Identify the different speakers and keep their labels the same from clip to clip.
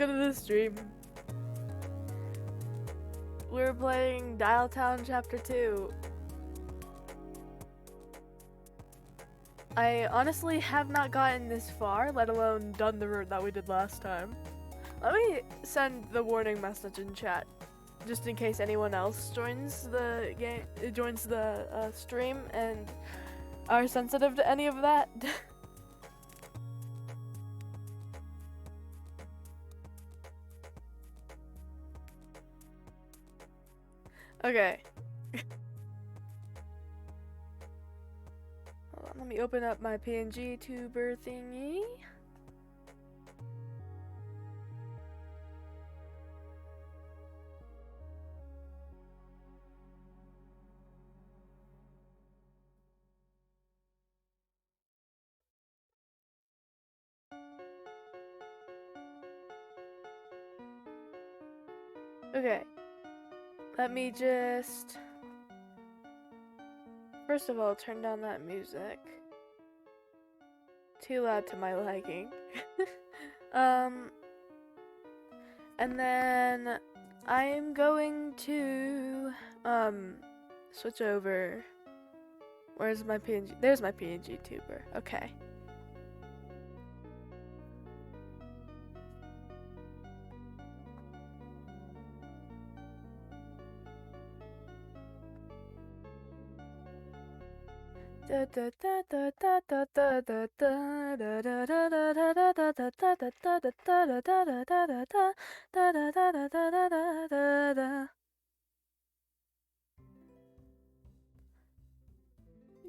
Speaker 1: welcome to the stream. We're playing Dialtown Chapter 2. I honestly have not gotten this far, let alone done the route that we did last time. Let me send the warning message in chat, just in case anyone else joins the game, stream and are sensitive to any of that. Okay. Hold on, let me open up my PNG tuber thingy. Okay. Let me just... First of all, turn down that music. Too loud to my liking. And then I'm going to switch over. Where's my PNG? There's my PNG tuber. Okay.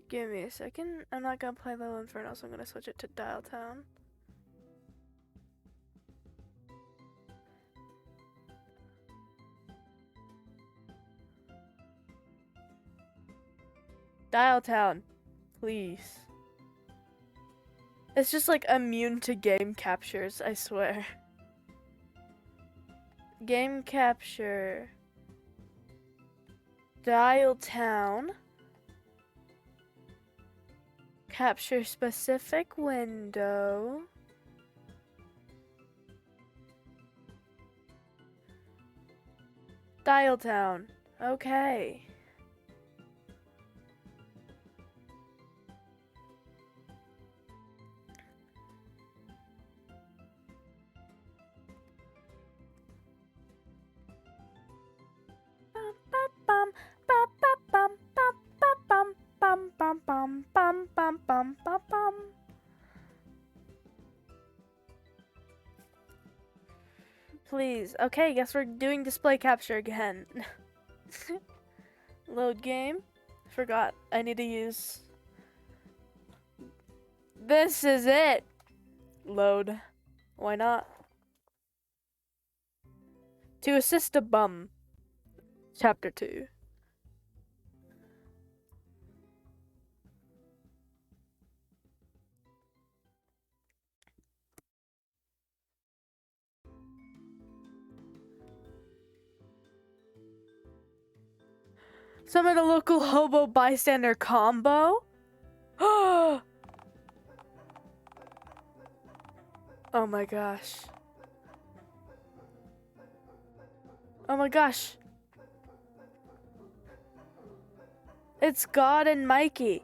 Speaker 1: Give me a second. I'm not gonna play Little Inferno, so I'm gonna switch it to Dialtown. Dialtown, please. It's just like immune to game captures, I swear. Game capture. Dialtown. Capture specific window. Dialtown. Okay. Please. Okay, guess we're doing display capture again. Load game. Forgot. I need to use... This is it! Load. Why not? To assist a bum. Chapter 2. Summon a local hobo bystander combo? Oh my gosh. Oh my gosh. It's God and Mikey.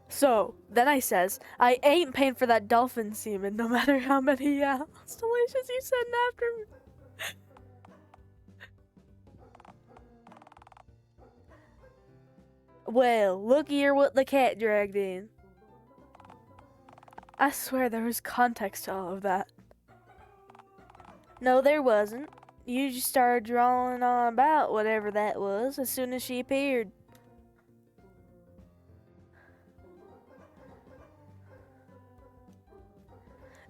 Speaker 1: So, then I says, I ain't paying for that dolphin semen no matter how many constellations you send after me. Well, look here what the cat dragged in. I swear there was context to all of that. No, there wasn't. You just started drawing on about whatever that was as soon as she appeared.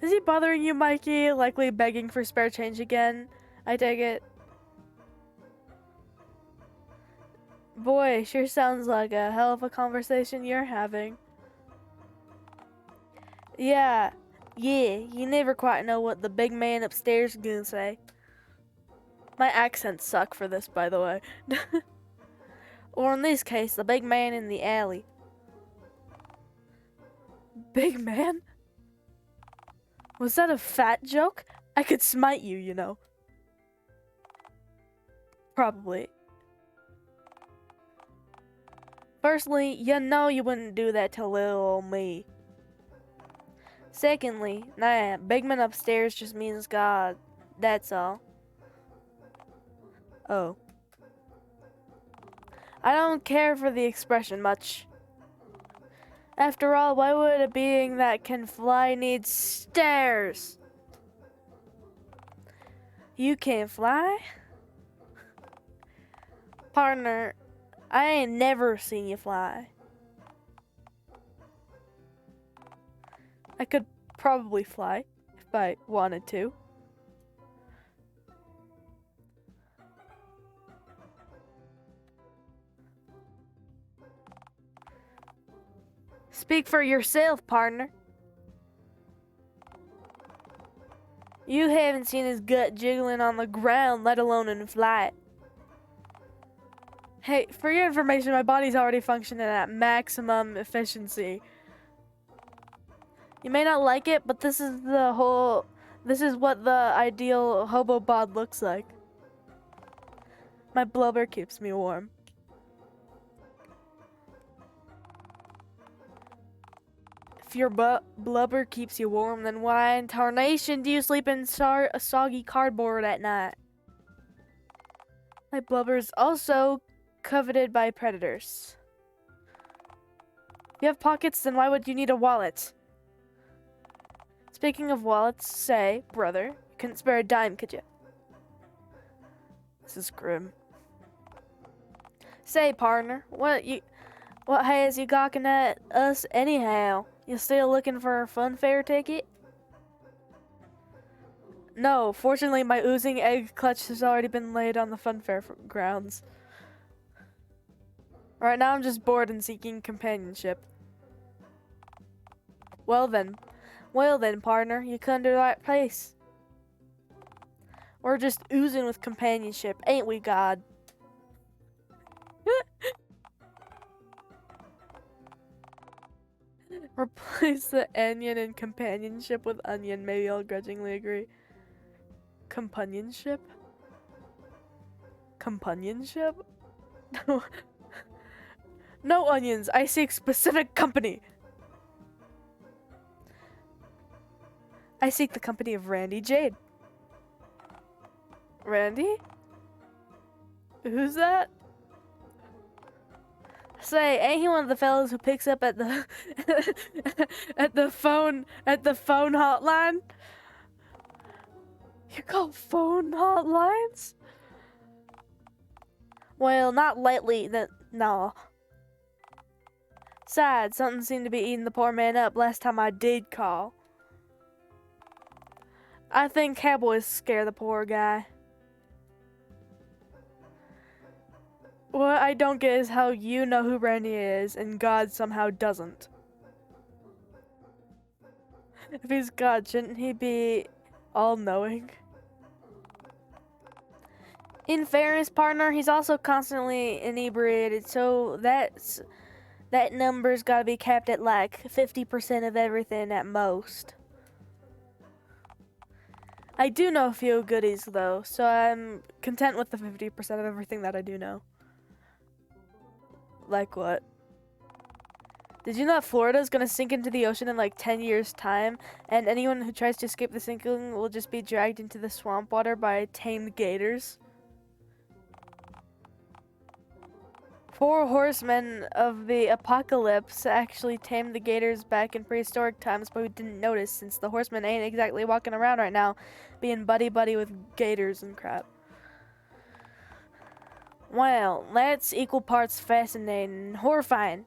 Speaker 1: Is he bothering you, Mikey? Likely begging for spare change again? I take it. Boy, sure sounds like a hell of a conversation you're having. Yeah, you never quite know what the big man upstairs is gonna say. My accents suck for this, by the way. Or in this case, the big man in the alley. Big man? Was that a fat joke? I could smite you, you know. Probably. Firstly, you know you wouldn't do that to little old me. Secondly, nah, Bigman upstairs just means God. That's all. Oh. I don't care for the expression much. After all, why would a being that can fly need stairs? You can't fly? Partner, I ain't never seen you fly. I could probably fly if I wanted to. Speak for yourself, partner. You haven't seen his gut jiggling on the ground, let alone in flight. Hey, for your information, my body's already functioning at maximum efficiency. You may not like it, but this is what the ideal hobo bod looks like. My blubber keeps me warm. If your blubber keeps you warm, then why in tarnation do you sleep in soggy cardboard at night? My blubber is also coveted by predators. If you have pockets, then why would you need a wallet? Speaking of wallets, say, brother, you couldn't spare a dime, could you? This is grim. Say, partner, what has you gawking at us anyhow? You still looking for a funfair ticket? No, fortunately my oozing egg clutch has already been laid on the funfair grounds. Right now I'm just bored and seeking companionship. Well then, partner, you come to the right place. We're just oozing with companionship, ain't we, God? Replace the onion in companionship with onion. Maybe I'll grudgingly agree. Companionship? Companionship? No. No onions. I seek specific company. I seek the company of Randy Jade. Randy? Who's that? Say, ain't he one of the fellows who picks up at the at the phone hotline? You call phone hotlines? Well, not lately. No. Sad, something seemed to be eating the poor man up last time I did call. I think cowboys scare the poor guy. What I don't get is how you know who Randy is and God somehow doesn't. If he's God, shouldn't he be all-knowing? In fairness, partner, he's also constantly inebriated, so that number's gotta be capped at like 50% of everything at most. I do know a few goodies though, so I'm content with the 50% of everything that I do know. Like what? Did you know that Florida is gonna sink into the ocean in like 10 years' time, and anyone who tries to escape the sinking will just be dragged into the swamp water by tamed gators? 4 horsemen of the apocalypse actually tamed the gators back in prehistoric times, but we didn't notice since the horsemen ain't exactly walking around right now being buddy-buddy with gators and crap. Well, that's equal parts fascinating and horrifying.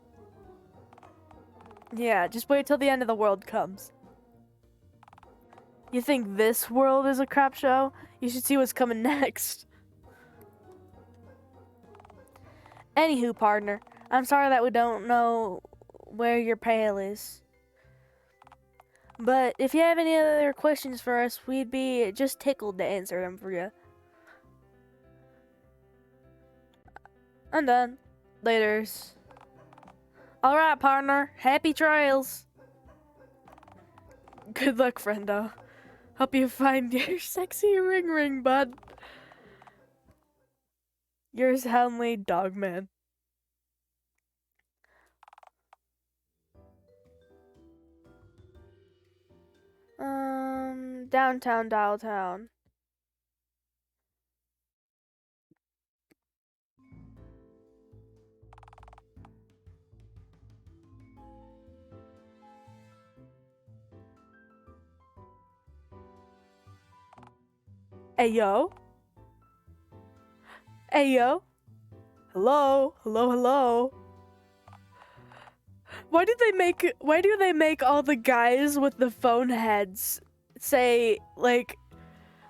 Speaker 1: Yeah, just wait till the end of the world comes. You think this world is a crap show? You should see what's coming next. Anywho, partner, I'm sorry that we don't know where your pail is. But if you have any other questions for us, we'd be just tickled to answer them for you. I'm done. Laters. Alright, partner. Happy trails. Good luck, friendo. Hope you find your sexy ring, bud. Yours, Houndly, Dogman. Downtown, Dialtown. Ayo? Ayo? Hello? Hello, hello? Why do they make all the guys with the phone heads say, like,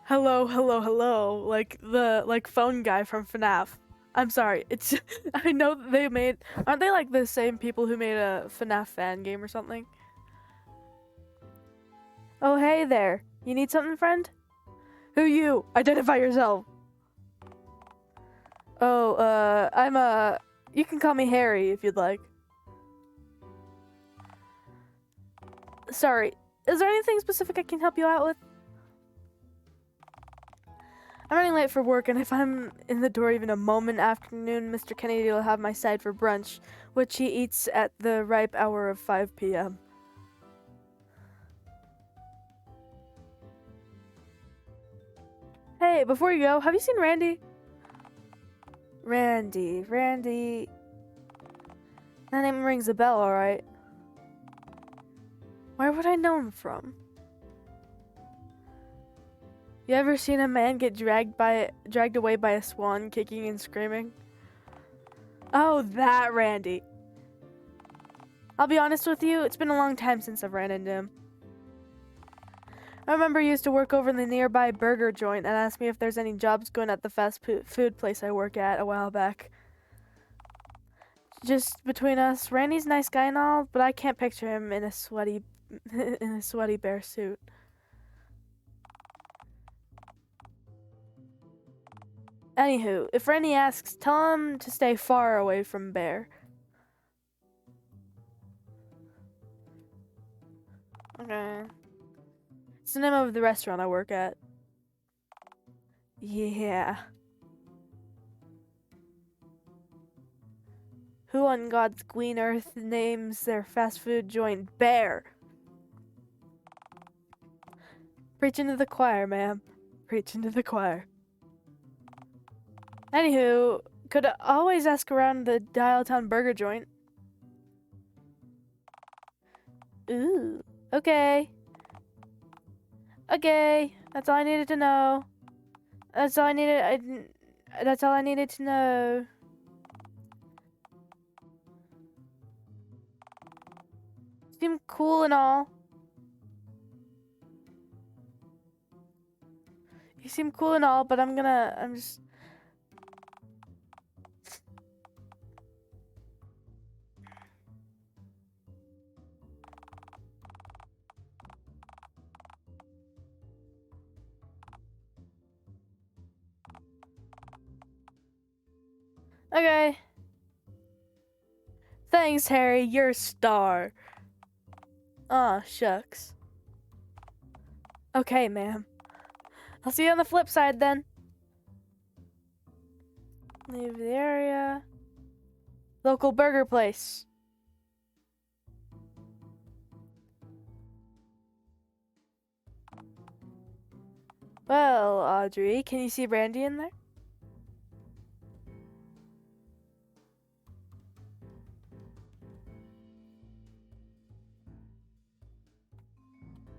Speaker 1: hello, hello, hello, like the, phone guy from FNAF? I'm sorry, it's, I know they made, aren't they, like, the same people who made a FNAF fan game or something? Oh, hey there. You need something, friend? Who you? Identify yourself. Oh, you can call me Harry if you'd like. Sorry, is there anything specific I can help you out with? I'm running late for work, and if I'm in the door even a moment after noon, Mr. Kennedy will have my side for brunch, which he eats at the ripe hour of 5 p.m. Hey, before you go, have you seen Randy? Randy. That name rings a bell, alright. Where would I know him from? You ever seen a man get dragged away by a swan, kicking and screaming? Oh, that Randy. I'll be honest with you, it's been a long time since I've ran into him. I remember he used to work over in the nearby burger joint and asked me if there's any jobs going at the fast food place I work at a while back. Just between us, Randy's a nice guy and all, but I can't picture him in a sweaty bear suit. Anywho, if Randy asks, tell him to stay far away from Bear. Okay. It's the name of the restaurant I work at. Yeah. Who on God's green earth names their fast food joint Bear? Preaching to the choir, ma'am. Preaching to the choir. Anywho, could always ask around the Dialtown burger joint. Ooh, okay. Okay, that's all I needed to know. That's all I needed to know. Seem cool and all. You seem cool and all, but I'm just... Okay. Thanks, Harry. You're a star. Aw, shucks. Okay, ma'am. I'll see you on the flip side then. Leave the area. Local burger place. Well, Audrey, can you see Randy in there?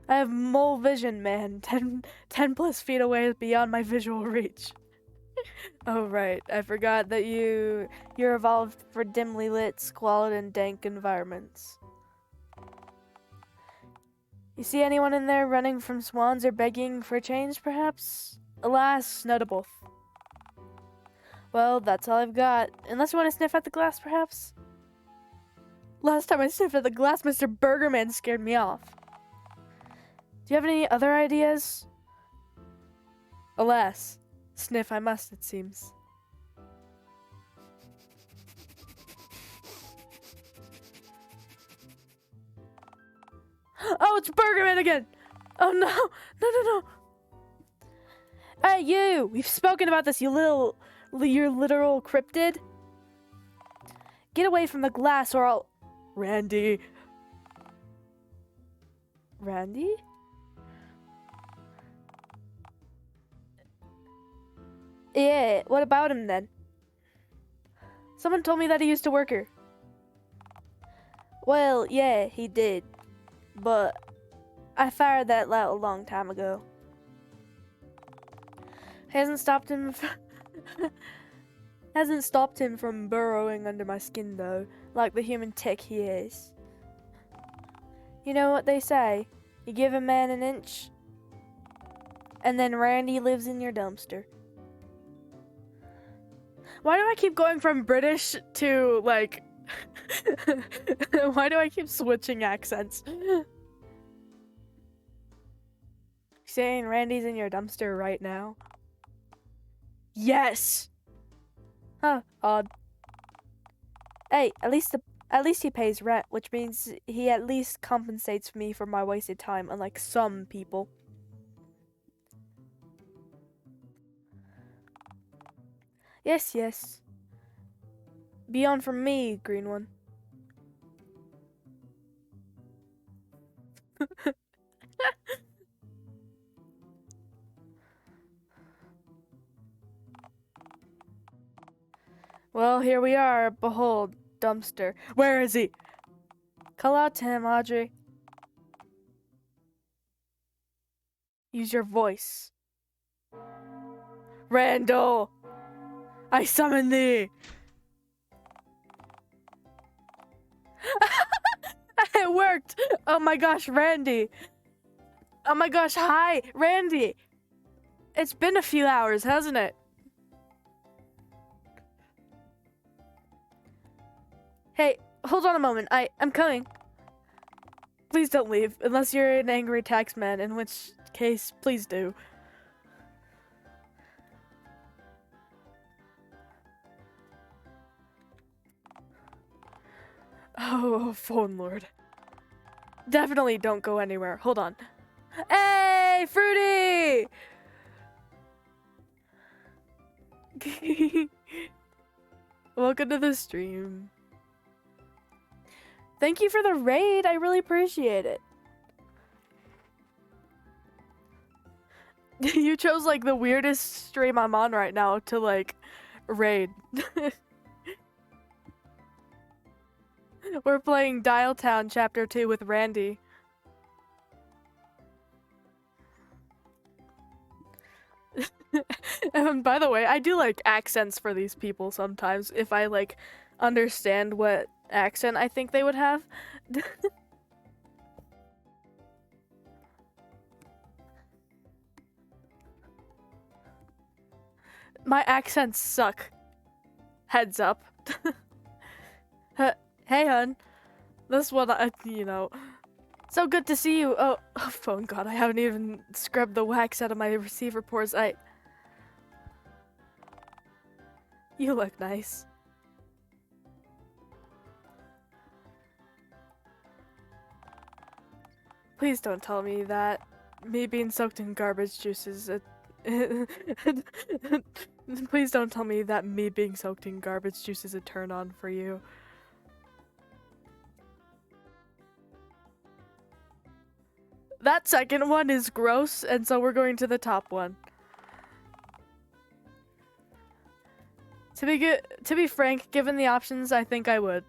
Speaker 1: I have mole vision, man. 10 plus feet away is beyond my visual reach. Oh, right. I forgot that you're evolved for dimly lit, squalid, and dank environments. You see anyone in there running from swans or begging for change, perhaps? Alas, not a both. Well, that's all I've got. Unless you want to sniff at the glass, perhaps? Last time I sniffed at the glass, Mr. Burgerman scared me off. Do you have any other ideas? Alas, sniff I must, it seems. Oh, it's Burgerman again! Oh no! No. Hey, you! We've spoken about this, you literal cryptid. Get away from the glass or I'll... Randy? Yeah, what about him then? Someone told me that he used to work here. Well, yeah, he did. But I fired that out a long time ago. Hasn't stopped him from burrowing under my skin though, like the human tick he is. You know what they say? You give a man an inch, and then Randy lives in your dumpster. Why do I keep going from British to, like... Why do I keep switching accents? Saying Randy's in your dumpster right now? Yes! Huh, odd. Hey, at least he pays rent, which means he at least compensates me for my wasted time, unlike some people. Yes. Be on from me, green one. Well, here we are. Behold, dumpster. Where is he? Call out to him, Audrey. Use your voice. Randall! I summon thee! It worked! Oh my gosh, Randy! Oh my gosh, hi, Randy! It's been a few hours, hasn't it? Hey, hold on a moment. I'm coming. Please don't leave, unless you're an angry taxman, in which case, please do. Oh, phone lord. Definitely don't go anywhere. Hold on. Hey, Fruity! Welcome to the stream. Thank you for the raid. I really appreciate it. You chose like the weirdest stream I'm on right now to like raid. We're playing Dialtown Chapter 2 with Randy. And by the way, I do like accents for these people sometimes if I like understand what accent I think they would have. My accents suck. Heads up. Hey, hun. This one, you know. So good to see you. Oh, phone god, I haven't even scrubbed the wax out of my receiver pores. You look nice. Please don't tell me that me being soaked in garbage juice is Please don't tell me that me being soaked in garbage juice is a turn on for you. That second one is gross, and so we're going to the top one. To be frank, given the options, I think I would.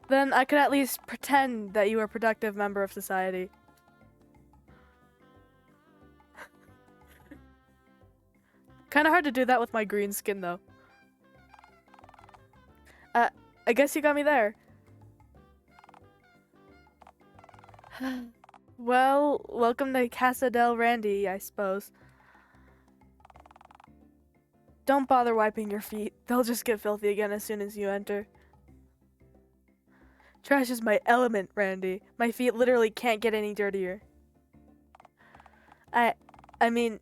Speaker 1: Then I could at least pretend that you are a productive member of society. Kinda hard to do that with my green skin, though. I guess you got me there. Well, welcome to Casa del Randy, I suppose. Don't bother wiping your feet. They'll just get filthy again as soon as you enter. Trash is my element, Randy. My feet literally can't get any dirtier. I mean,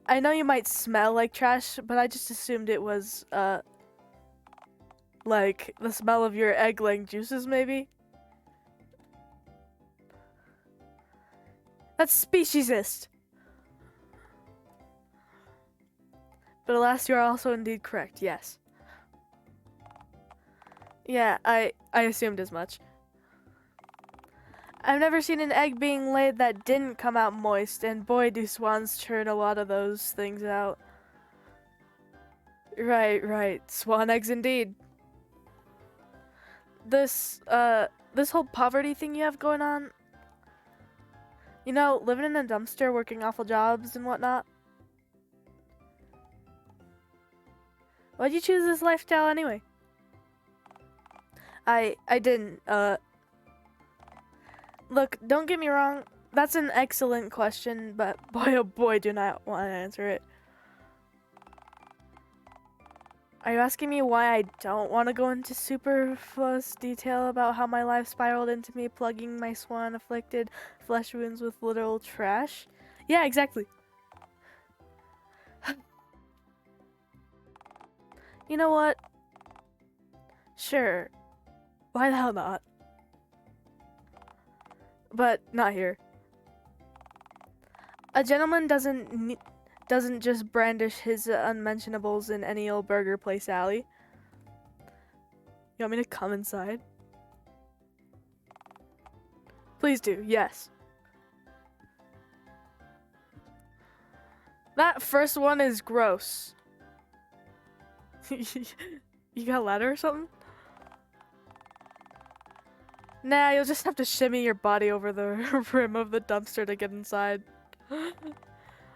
Speaker 1: I know you might smell like trash, but I just assumed it was, like, the smell of your egg-laying juices, maybe? That's speciesist. But alas, you are also indeed correct, yes. Yeah, I assumed as much. I've never seen an egg being laid that didn't come out moist, and boy, do swans churn a lot of those things out. Right. Swan eggs indeed. This whole poverty thing you have going on, you know, living in a dumpster, working awful jobs and whatnot. Why'd you choose this lifestyle anyway? I didn't, look, don't get me wrong, that's an excellent question, but boy oh boy do not want to answer it. Are you asking me why I don't want to go into superfluous detail about how my life spiraled into me plugging my swan-afflicted flesh wounds with literal trash? Yeah, exactly. You know what? Sure. Why the hell not? But not here. A gentleman doesn't just brandish his unmentionables in any old burger place alley. You want me to come inside? Please do, yes. That first one is gross. You got a ladder or something? Nah, you'll just have to shimmy your body over the rim of the dumpster to get inside.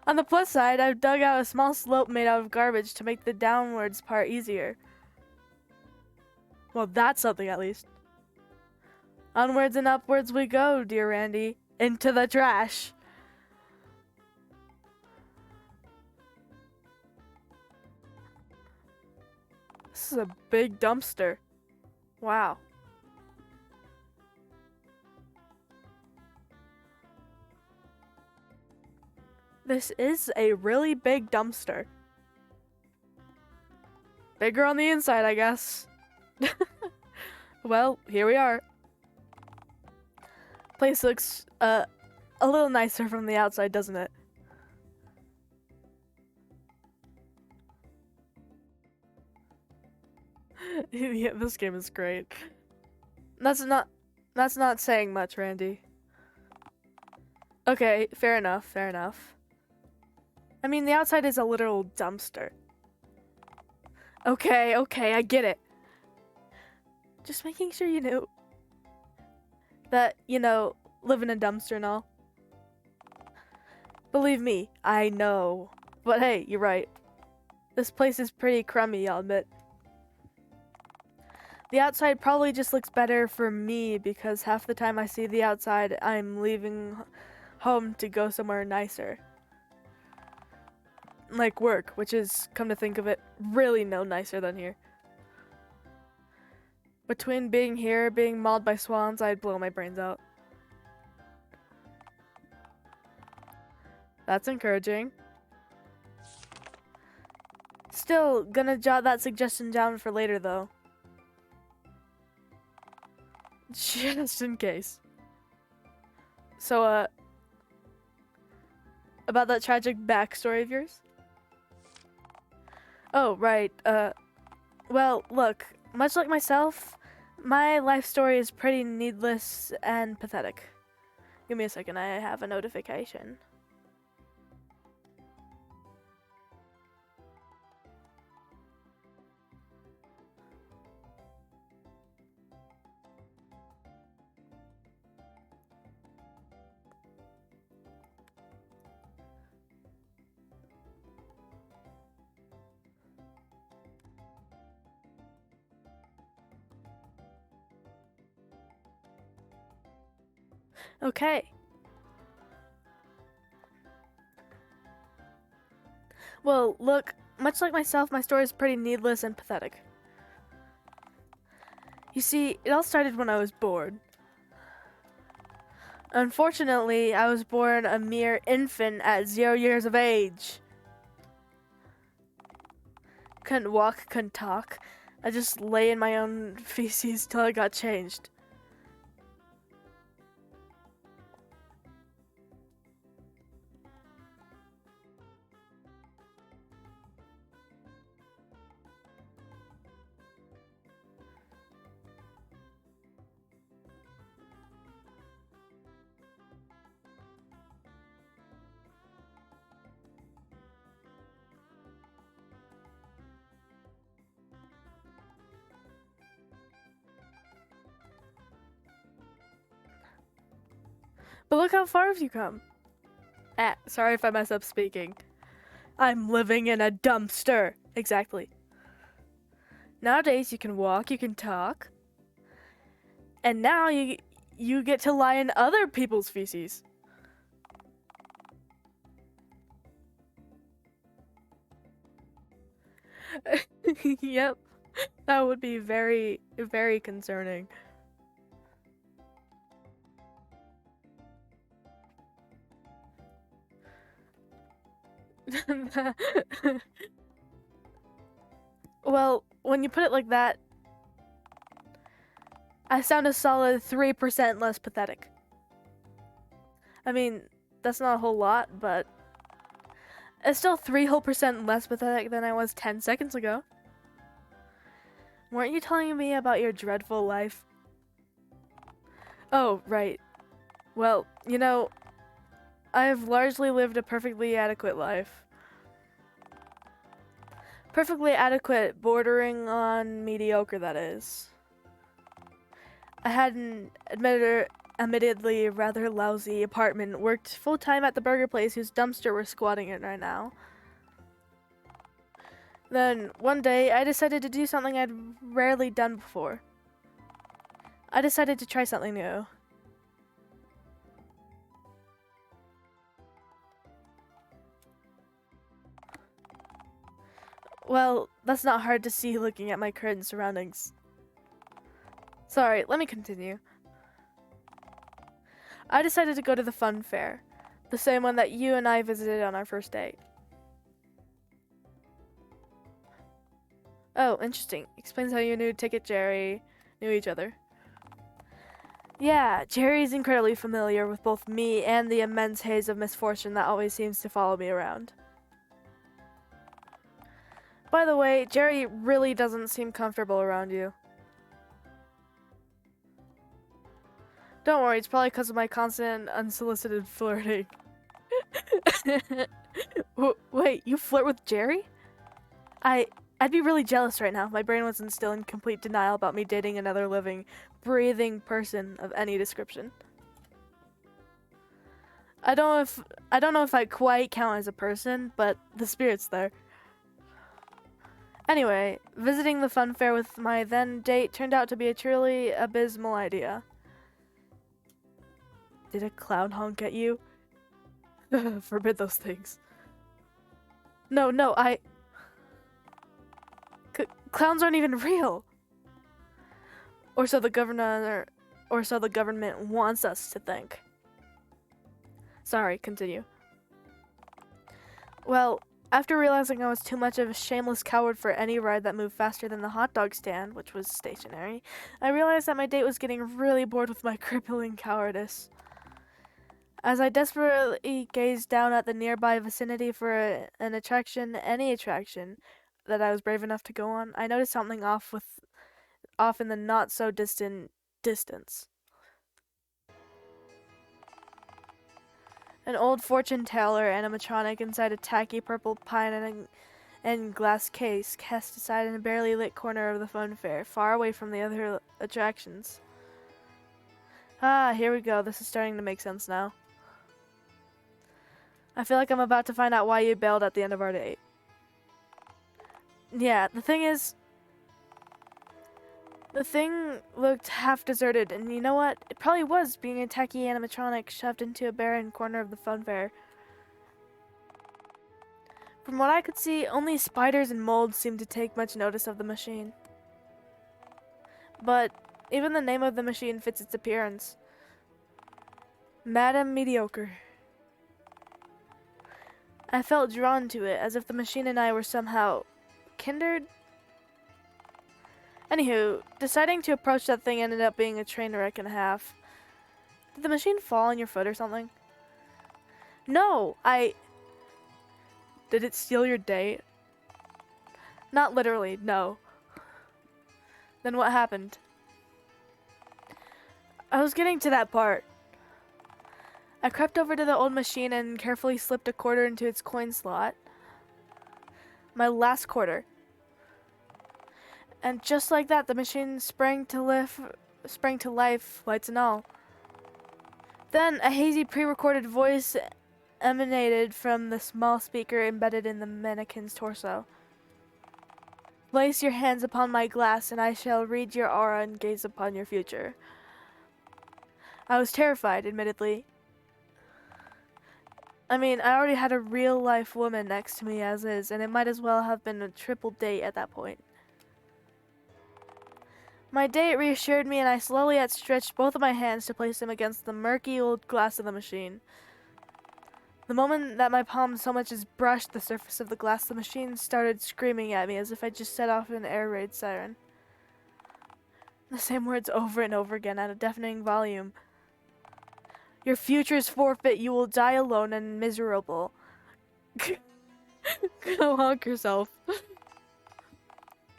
Speaker 1: On the plus side, I've dug out a small slope made out of garbage to make the downwards part easier. Well, that's something at least. Onwards and upwards we go, dear Randy. Into the trash. This is a big dumpster. Wow. This is a really big dumpster. Bigger on the inside, I guess. Well, here we are. Place looks a little nicer from the outside, doesn't it? Yeah, this game is great. That's not saying much, Randy. Okay, fair enough. I mean, the outside is a literal dumpster. Okay, I get it. Just making sure you knew that, you know, live in a dumpster and all. Believe me, I know. But hey, you're right. This place is pretty crummy, I'll admit. The outside probably just looks better for me because half the time I see the outside, I'm leaving home to go somewhere nicer. Like work, which is, come to think of it, really no nicer than here. Between being here, being mauled by swans, I'd blow my brains out. That's encouraging. Still, gonna jot that suggestion down for later, though. Just in case. So, about that tragic backstory of yours? Oh, right, well, look, much like myself, my life story is pretty needless and pathetic. Give me a second, I have a notification. Okay. Well, look, much like myself, my story is pretty needless and pathetic. You see, it all started when I was born. Unfortunately, I was born a mere infant at 0 years of age. Couldn't walk, couldn't talk. I just lay in my own feces till I got changed. But look how far have you come. Sorry if I mess up speaking. I'm living in a dumpster. Exactly. Nowadays you can walk, you can talk. And now you get to lie in other people's feces. Yep. That would be very, very concerning. Well, when you put it like that, I sound a solid 3% less pathetic. I mean, that's not a whole lot, but it's still 3 whole percent less pathetic than I was 10 seconds ago. Weren't you telling me about your dreadful life? Oh, right. Well, you know, I've largely lived a perfectly adequate life. Perfectly adequate, bordering on mediocre, that is. I had an admittedly rather lousy apartment, worked full-time at the burger place whose dumpster we're squatting in right now. Then, one day, I decided to do something I'd rarely done before. I decided to try something new. Well, that's not hard to see looking at my current surroundings. Sorry, let me continue. I decided to go to the fun fair, the same one that you and I visited on our first date. Oh, interesting. Explains how you knew Ticket Jerry knew each other. Yeah, Jerry's incredibly familiar with both me and the immense haze of misfortune that always seems to follow me around. By the way, Jerry really doesn't seem comfortable around you. Don't worry, it's probably because of my constant unsolicited flirting. Wait, you flirt with Jerry? I'd be really jealous right now. My brain wasn't still in complete denial about me dating another living, breathing person of any description. I don't know if I quite count as a person, but the spirit's there. Anyway, visiting the fun fair with my then date turned out to be a truly abysmal idea. Did a clown honk at you? Forbid those things. No, clowns aren't even real. Or so the government wants us to think. Sorry, continue. Well, after realizing I was too much of a shameless coward for any ride that moved faster than the hot dog stand, which was stationary, I realized that my date was getting really bored with my crippling cowardice. As I desperately gazed down at the nearby vicinity for any attraction that I was brave enough to go on, I noticed something off in the not so distant distance. An old fortune teller animatronic inside a tacky purple pine and glass case cast aside in a barely lit corner of the fun fair, far away from the other attractions. Ah, here we go. This is starting to make sense now. I feel like I'm about to find out why you bailed at the end of our date. Yeah, the thing is, the thing looked half deserted, and you know what? It probably was, being a tacky animatronic shoved into a barren corner of the fun fair. From what I could see, only spiders and molds seemed to take much notice of the machine. But even the name of the machine fits its appearance. Madame Mediocre. I felt drawn to it, as if the machine and I were somehow kindred. Anywho, deciding to approach that thing ended up being a train wreck and a half. Did the machine fall on your foot or something? No, Did it steal your date? Not literally, no. Then what happened? I was getting to that part. I crept over to the old machine and carefully slipped a quarter into its coin slot. My last quarter. And just like that, the machine sprang to life, lights and all. Then a hazy pre-recorded voice emanated from the small speaker embedded in the mannequin's torso. Place your hands upon my glass, and I shall read your aura and gaze upon your future. I was terrified, admittedly. I mean, I already had a real-life woman next to me as is, and it might as well have been a triple date at that point. My date reassured me, and I slowly outstretched both of my hands to place them against the murky old glass of the machine. The moment that my palm so much as brushed the surface of the glass, the machine started screaming at me as if I just set off an air raid siren. The same words over and over again at a deafening volume. Your future is forfeit. You will die alone and miserable. Go honk yourself.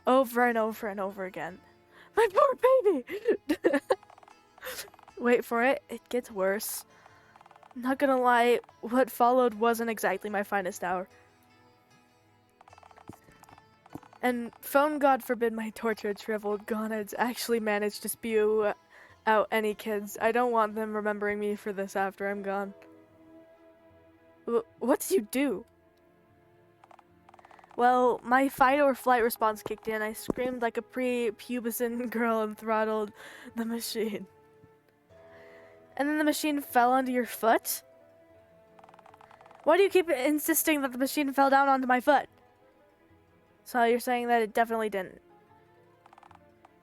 Speaker 1: Over and over and over again. My poor baby! Wait for it. It gets worse. Not gonna lie, what followed wasn't exactly my finest hour. And phone God forbid my tortured, shriveled gonads actually managed to spew out any kids. I don't want them remembering me for this after I'm gone. What did you do? Well, my fight or flight response kicked in. I screamed like a pre-pubescent girl and throttled the machine. And then the machine fell onto your foot? Why do you keep insisting that the machine fell down onto my foot? So you're saying that it definitely didn't.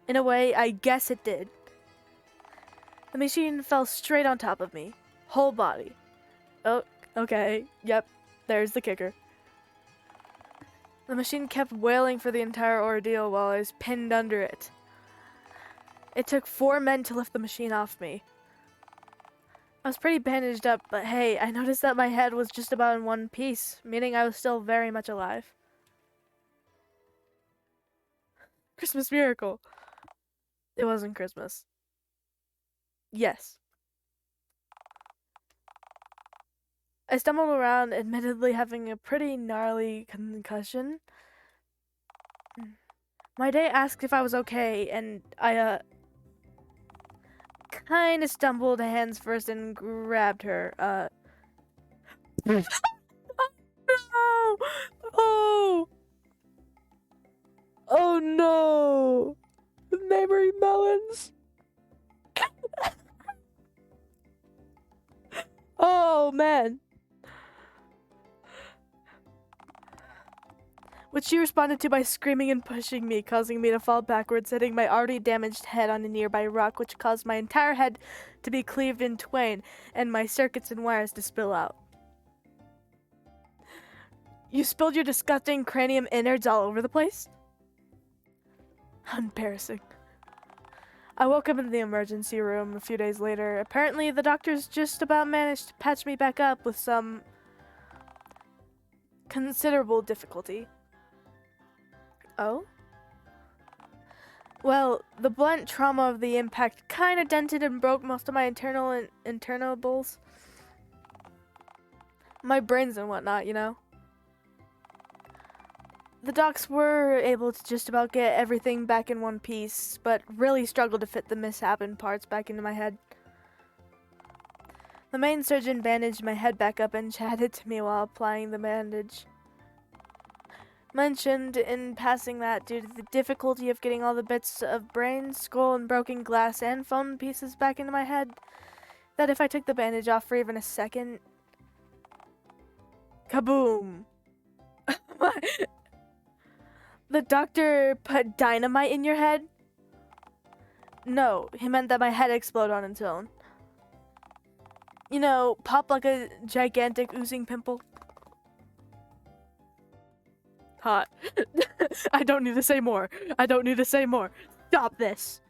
Speaker 1: In a way, I guess it did. The machine fell straight on top of me. Whole body. Oh, okay. Yep. There's the kicker. The machine kept wailing for the entire ordeal while I was pinned under it. It took 4 men to lift the machine off me. I was pretty bandaged up, but hey, I noticed that my head was just about in one piece, meaning I was still very much alive. Christmas miracle. It wasn't Christmas. Yes. I stumbled around, admittedly having a pretty gnarly concussion. My date asked if I was okay, and I, kinda stumbled hands first and grabbed her, No! Oh! Oh no! Neighboring melons! Oh man! Which she responded to by screaming and pushing me, causing me to fall backwards, hitting my already damaged head on a nearby rock, which caused my entire head to be cleaved in twain, and my circuits and wires to spill out. You spilled your disgusting cranium innards all over the place? How embarrassing. I woke up in the emergency room a few days later. Apparently, the doctors just about managed to patch me back up with some considerable difficulty. Oh? Well, the blunt trauma of the impact kinda dented and broke most of my internals. My brains and whatnot, you know? The docs were able to just about get everything back in one piece, but really struggled to fit the mishappened parts back into my head. The main surgeon bandaged my head back up and chatted to me while applying the bandage. Mentioned in passing that due to the difficulty of getting all the bits of brain, skull, and broken glass and phone pieces back into my head, that if I took the bandage off for even a second... Kaboom! The doctor put dynamite in your head? No, he meant that my head exploded on its own. You know, pop like a gigantic oozing pimple. Hot. I don't need to say more. I don't need to say more. Stop this.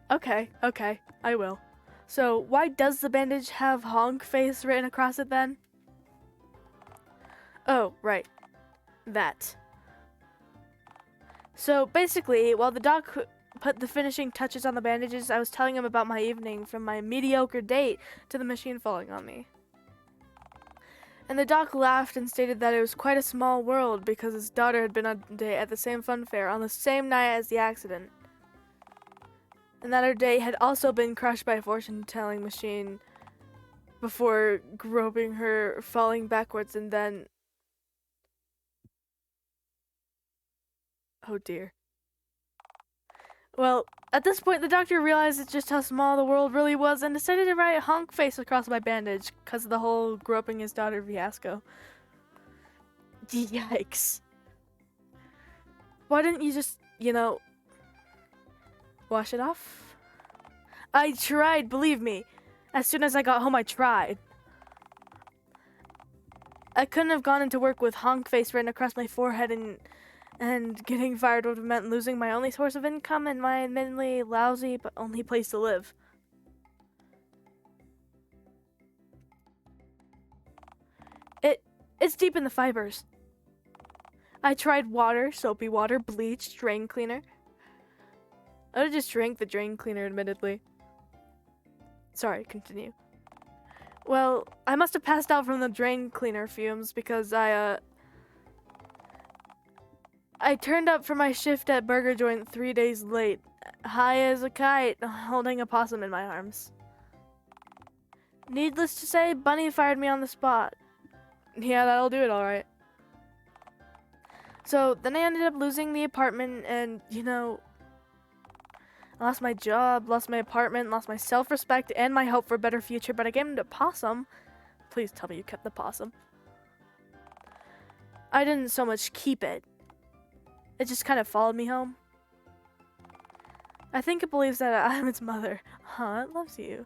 Speaker 1: Okay, I will. So, why does the bandage have honk face written across it then? Oh, right. That. So, basically, while the doc put the finishing touches on the bandages, I was telling him about my evening from my mediocre date to the machine falling on me. And the doc laughed and stated that it was quite a small world because his daughter had been on a date at the same funfair on the same night as the accident. and that her day had also been crushed by a fortune-telling machine before groping her, falling backwards, and then... Oh dear. Well, at this point, the doctor realized just how small the world really was and decided to write a honk face across my bandage because of the whole groping his daughter fiasco. Yikes. Why didn't you just, wash it off? I tried, believe me. As soon as I got home, I tried. I couldn't have gone into work with honk face written across my forehead and getting fired would have meant losing my only source of income and my admittedly lousy but only place to live. It's deep in the fibers. I tried water, soapy water, bleach, drain cleaner. I would have just drank the drain cleaner, admittedly. Sorry, continue. Well, I must have passed out from the drain cleaner fumes because I turned up for my shift at Burger Joint 3 days late, high as a kite, holding a possum in my arms. Needless to say, Bunny fired me on the spot. Yeah, that'll do it alright. So, then I ended up losing the apartment and, I lost my job, lost my apartment, lost my self-respect and my hope for a better future, but I gave him the possum. Please tell me you kept the possum. I didn't so much keep it. It just kind of followed me home. I think it believes that I'm its mother. Huh, it loves you.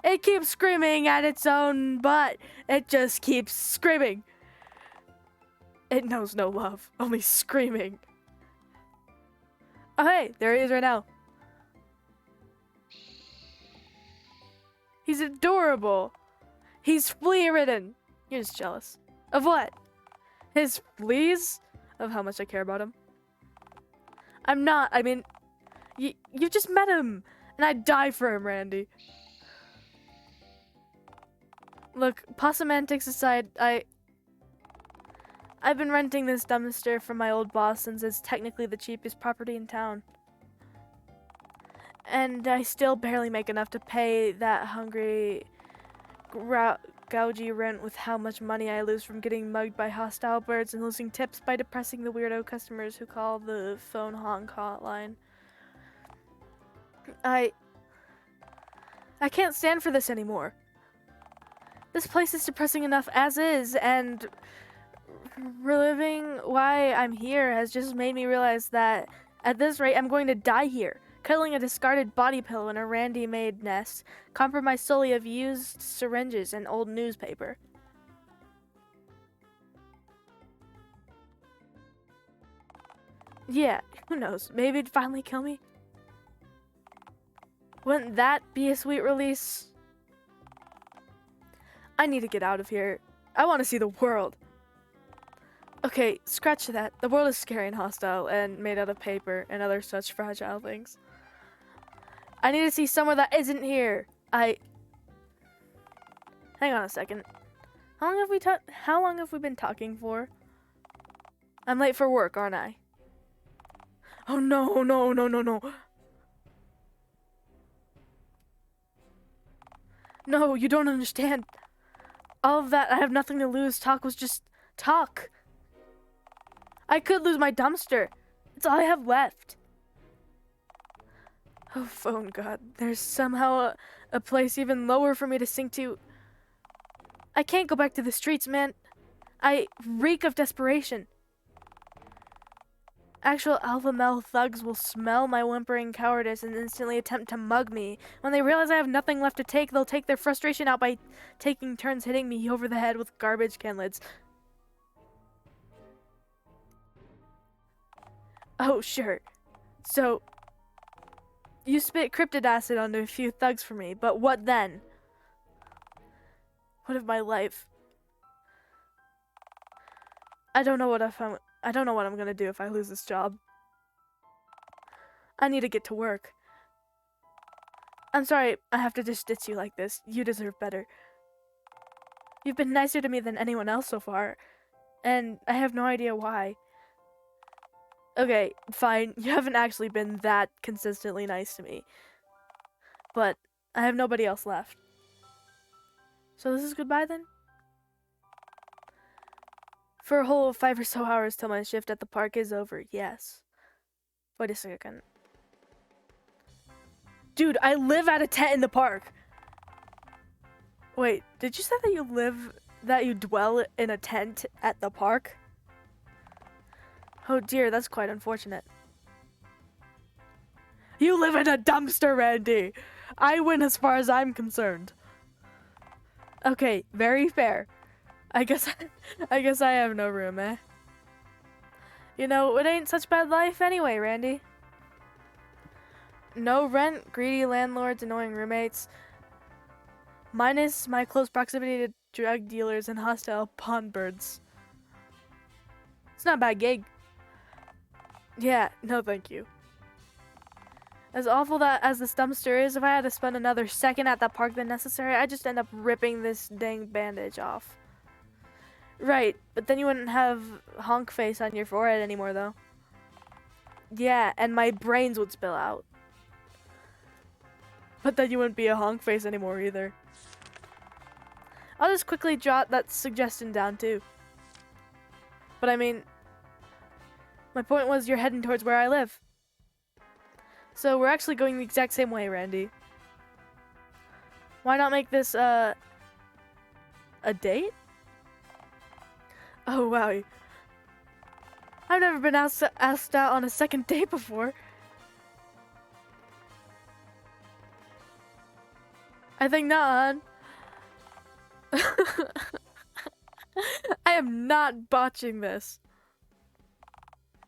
Speaker 1: It keeps screaming at its own butt. It just keeps screaming. It knows no love, only screaming. Oh hey, there he is right now. He's adorable. He's flea-ridden. You're just jealous. Of what? His fleas? Of how much I care about him. I'm not, I mean, you just met him, and I'd die for him, Randy. Look, possum antics aside, I've been renting this dumpster from my old boss since it's technically the cheapest property in town. And I still barely make enough to pay that hungry, gougy rent with how much money I lose from getting mugged by hostile birds and losing tips by depressing the weirdo customers who call the phone honk hotline. I can't stand for this anymore. This place is depressing enough as is, and reliving why I'm here has just made me realize that at this rate I'm going to die here, cuddling a discarded body pillow in a Randy-made nest, compromised solely of used syringes and old newspaper. Yeah, who knows, maybe it'd finally kill me? Wouldn't that be a sweet release? I need to get out of here. I want to see the world. Okay, scratch that. The world is scary and hostile and made out of paper and other such fragile things. I need to see somewhere that isn't here. Hang on a second. How long have we been talking for? I'm late for work, aren't I? Oh no, no, no, no, no. No, you don't understand. All of that, I have nothing to lose. Talk was just talk. I could lose my dumpster. It's all I have left. Oh, phone god. There's somehow a place even lower for me to sink to. I can't go back to the streets, man. I reek of desperation. Actual alpha male thugs will smell my whimpering cowardice and instantly attempt to mug me. When they realize I have nothing left to take, they'll take their frustration out by taking turns hitting me over the head with garbage can lids. Oh, sure. So, you spit cryptid acid onto a few thugs for me, but what then? What of my life? I don't know what I'm gonna do if I lose this job. I need to get to work. I'm sorry I have to just ditch you like this. You deserve better. You've been nicer to me than anyone else so far, and I have no idea why. Okay, fine. You haven't actually been that consistently nice to me. But I have nobody else left. So this is goodbye then? For a whole 5 or so hours till my shift at the park is over, yes. Wait a second. Dude, I live at a tent in the park. Wait, did you say that you dwell in a tent at the park? Oh dear, that's quite unfortunate. You live in a dumpster, Randy! I win as far as I'm concerned. Okay, very fair. I guess I have no room, eh? You know, it ain't such bad life anyway, Randy. No rent, greedy landlords, annoying roommates. Minus my close proximity to drug dealers and hostile pond birds. It's not a bad gig. Yeah, no thank you. As awful that as this dumpster is, if I had to spend another second at that park than necessary, I'd just end up ripping this dang bandage off. Right, but then you wouldn't have honk face on your forehead anymore, though. Yeah, and my brains would spill out. But then you wouldn't be a honk face anymore either. I'll just quickly jot that suggestion down too. But I mean, my point was you're heading towards where I live. So we're actually going the exact same way, Randy. Why not make this, a date? Oh, wow. I've never been asked out on a second date before. I think not. I am not botching this.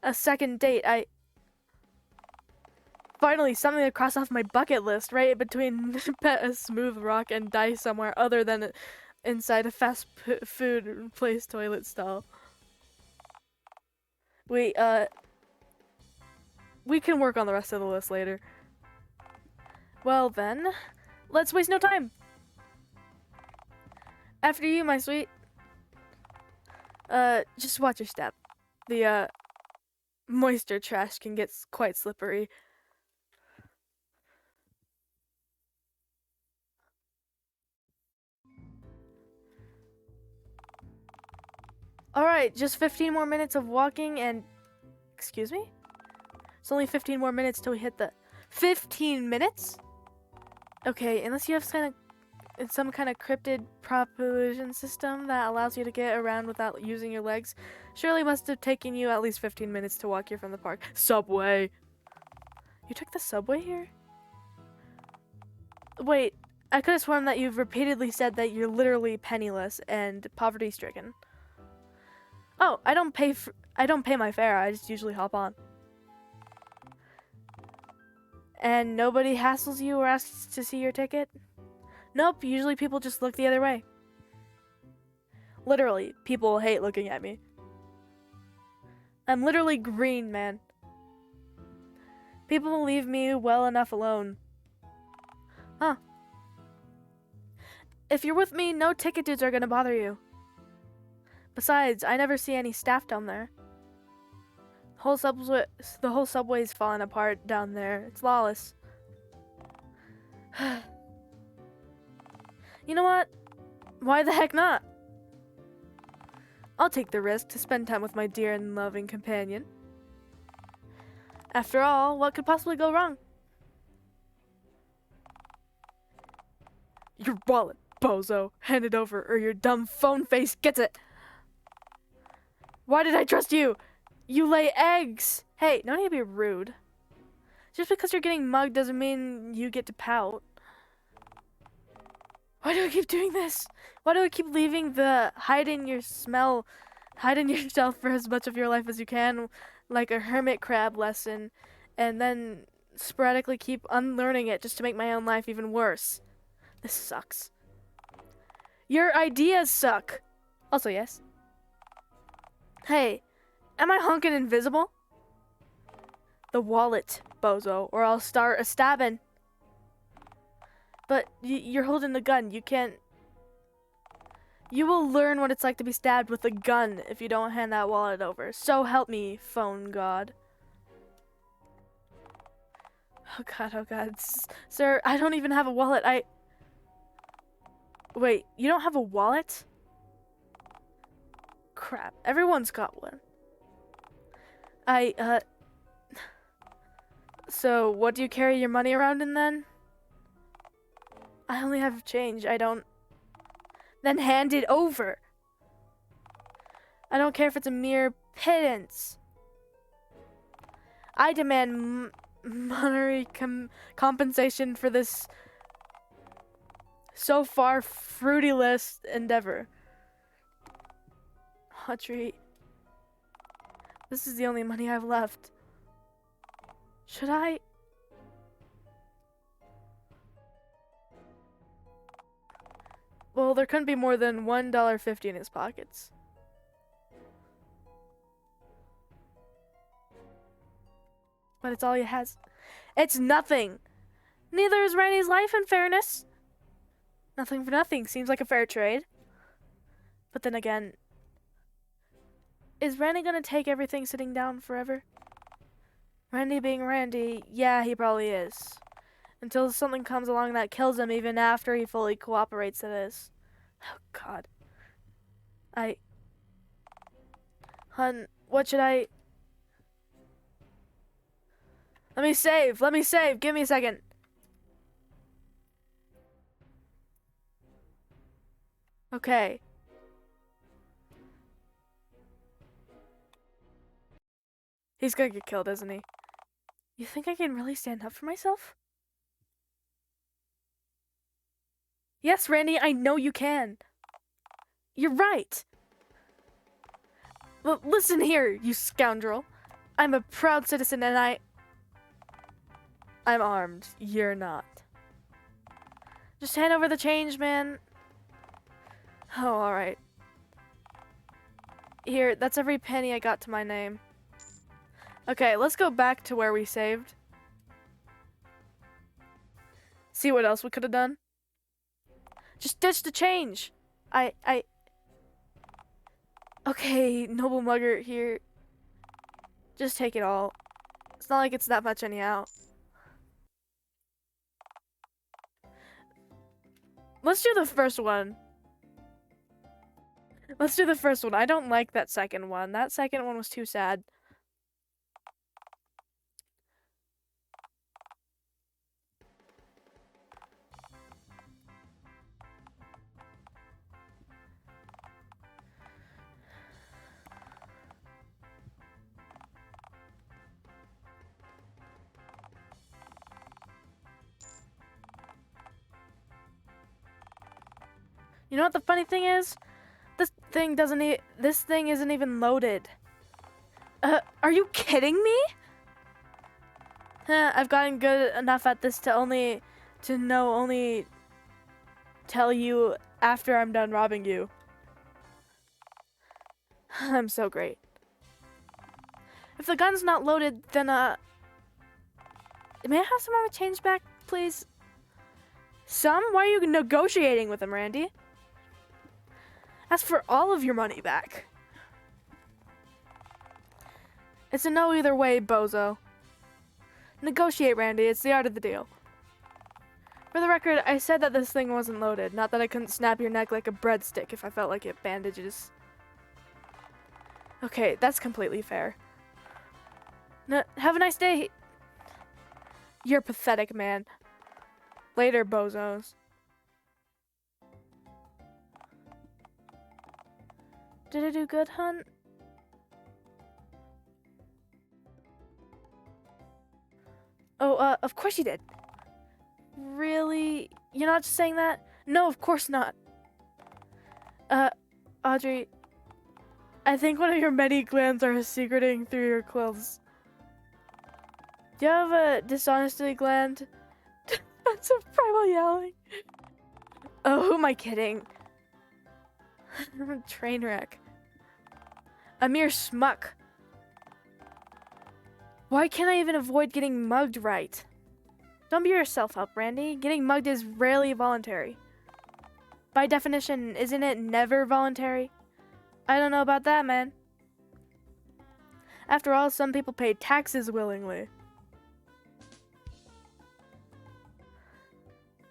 Speaker 1: A second date, Finally, something to cross off my bucket list, right between pet a smooth rock and die somewhere other than inside a fast food place toilet stall. We can work on the rest of the list later. Well then, let's waste no time. After you, my sweet. Just watch your step. The, moisture trash can get quite slippery. Alright, just 15 more minutes of walking and... Excuse me? It's only 15 more minutes till we hit the... 15 minutes? Okay, unless you have some kind of cryptid propulsion system that allows you to get around without using your legs, surely must have taken you at least 15 minutes to walk here from the park. Subway! You took the subway here? Wait, I could have sworn that you've repeatedly said that you're literally penniless and poverty-stricken. Oh, I don't pay my fare. I just usually hop on. And nobody hassles you or asks to see your ticket? Nope, usually people just look the other way. Literally, people hate looking at me. I'm literally green, man. People will leave me well enough alone. Huh. If you're with me, no ticket dudes are gonna bother you. Besides, I never see any staff down there. The whole subway's falling apart down there. It's lawless. You know what? Why the heck not? I'll take the risk to spend time with my dear and loving companion. After all, what could possibly go wrong? Your wallet, bozo. Hand it over or your dumb phone face gets it. Why did I trust you? You lay eggs. Hey, no need to be rude. Just because you're getting mugged doesn't mean you get to pout. Why do I keep doing this? Why do I keep leaving the hide in yourself for as much of your life as you can, like a hermit crab lesson, and then sporadically keep unlearning it just to make my own life even worse? This sucks. Your ideas suck. Also, yes. Hey, am I honking invisible? The wallet, bozo, or I'll start a stabbing. But you're holding the gun. You can't... You will learn what it's like to be stabbed with a gun if you don't hand that wallet over. So help me, phone god. Oh god, oh god. Sir, I don't even have a wallet. Wait, you don't have a wallet? Crap, everyone's got one. So what do you carry your money around in then? I only have change, I don't... Then hand it over! I don't care if it's a mere pittance. I demand monetary compensation for this so far fruityless endeavor. Audrey, this is the only money I've left. Should I? Well, there couldn't be more than $1.50 in his pockets. But it's all he has. It's nothing. Neither is Randy's life, in fairness. Nothing for nothing seems like a fair trade. But then again, is Randy gonna take everything sitting down forever? Randy being Randy, yeah, he probably is. Until something comes along that kills him even after he fully cooperates, that is. Oh, God. Hun, what should I... Let me save, give me a second. Okay. He's gonna get killed, isn't he? You think I can really stand up for myself? Yes, Randy, I know you can. You're right. Well, listen here, you scoundrel. I'm a proud citizen and I'm armed. You're not. Just hand over the change, man. Oh, alright. Here, that's every penny I got to my name. Okay, let's go back to where we saved. See what else we could have done? Just ditch the change. Okay, noble mugger here. Just take it all. It's not like it's that much anyhow. Let's do the first one. Let's do the first one. I don't like that second one. That second one was too sad. You know what the funny thing is? This thing isn't even loaded. Are you kidding me? I've gotten good enough at this to only tell you after I'm done robbing you. I'm so great. If the gun's not loaded, then may I have some of my change back, please? Some? Why are you negotiating with him, Randy? Ask for all of your money back. It's a no either way, bozo. Negotiate, Randy. It's the art of the deal. For the record, I said that this thing wasn't loaded, not that I couldn't snap your neck like a breadstick if I felt like it. Bandages. Okay, that's completely fair. Have a nice day. You're pathetic, man. Later, bozos. Did I do good, hun? Oh, of course you did. Really? You're not just saying that? No, of course not. Audrey, I think one of your many glands are secreting through your clothes. Do you have a dishonesty gland? That's a primal yelling. Oh, who am I kidding? Train wreck. A mere smuck. Why can't I even avoid getting mugged right? Don't beat yourself up, Randy. Getting mugged is rarely voluntary. By definition, isn't it never voluntary? I don't know about that, man. After all, some people pay taxes willingly.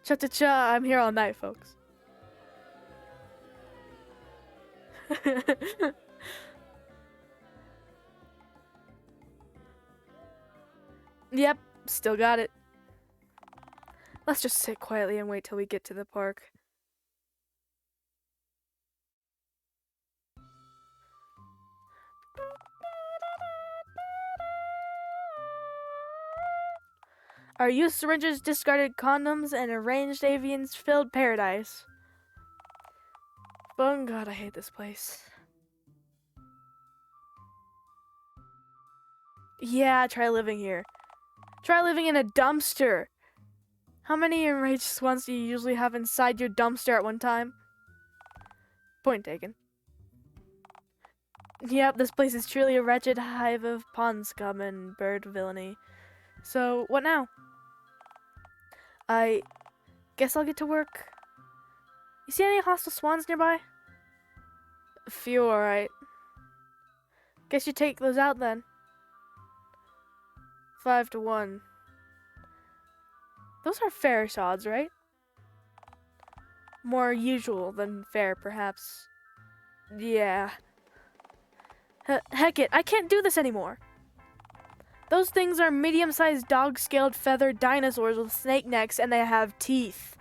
Speaker 1: Cha-cha-cha, I'm here all night, folks. Yep, still got it. Let's just sit quietly and wait till we get to the park. Our used syringes, discarded condoms, and arranged avians filled paradise. Oh god, I hate this place. Yeah, try living here. Try living in a dumpster. How many enraged swans do you usually have inside your dumpster at one time? Point taken. Yep, this place is truly a wretched hive of pond scum and bird villainy. So, what now? I guess I'll get to work. You see any hostile swans nearby? A few, alright. Guess you take those out then. 5 to 1. Those are fair odds, right? More usual than fair, perhaps. Yeah. Heck it, I can't do this anymore. Those things are medium-sized dog-scaled feathered dinosaurs with snake necks, and they have teeth.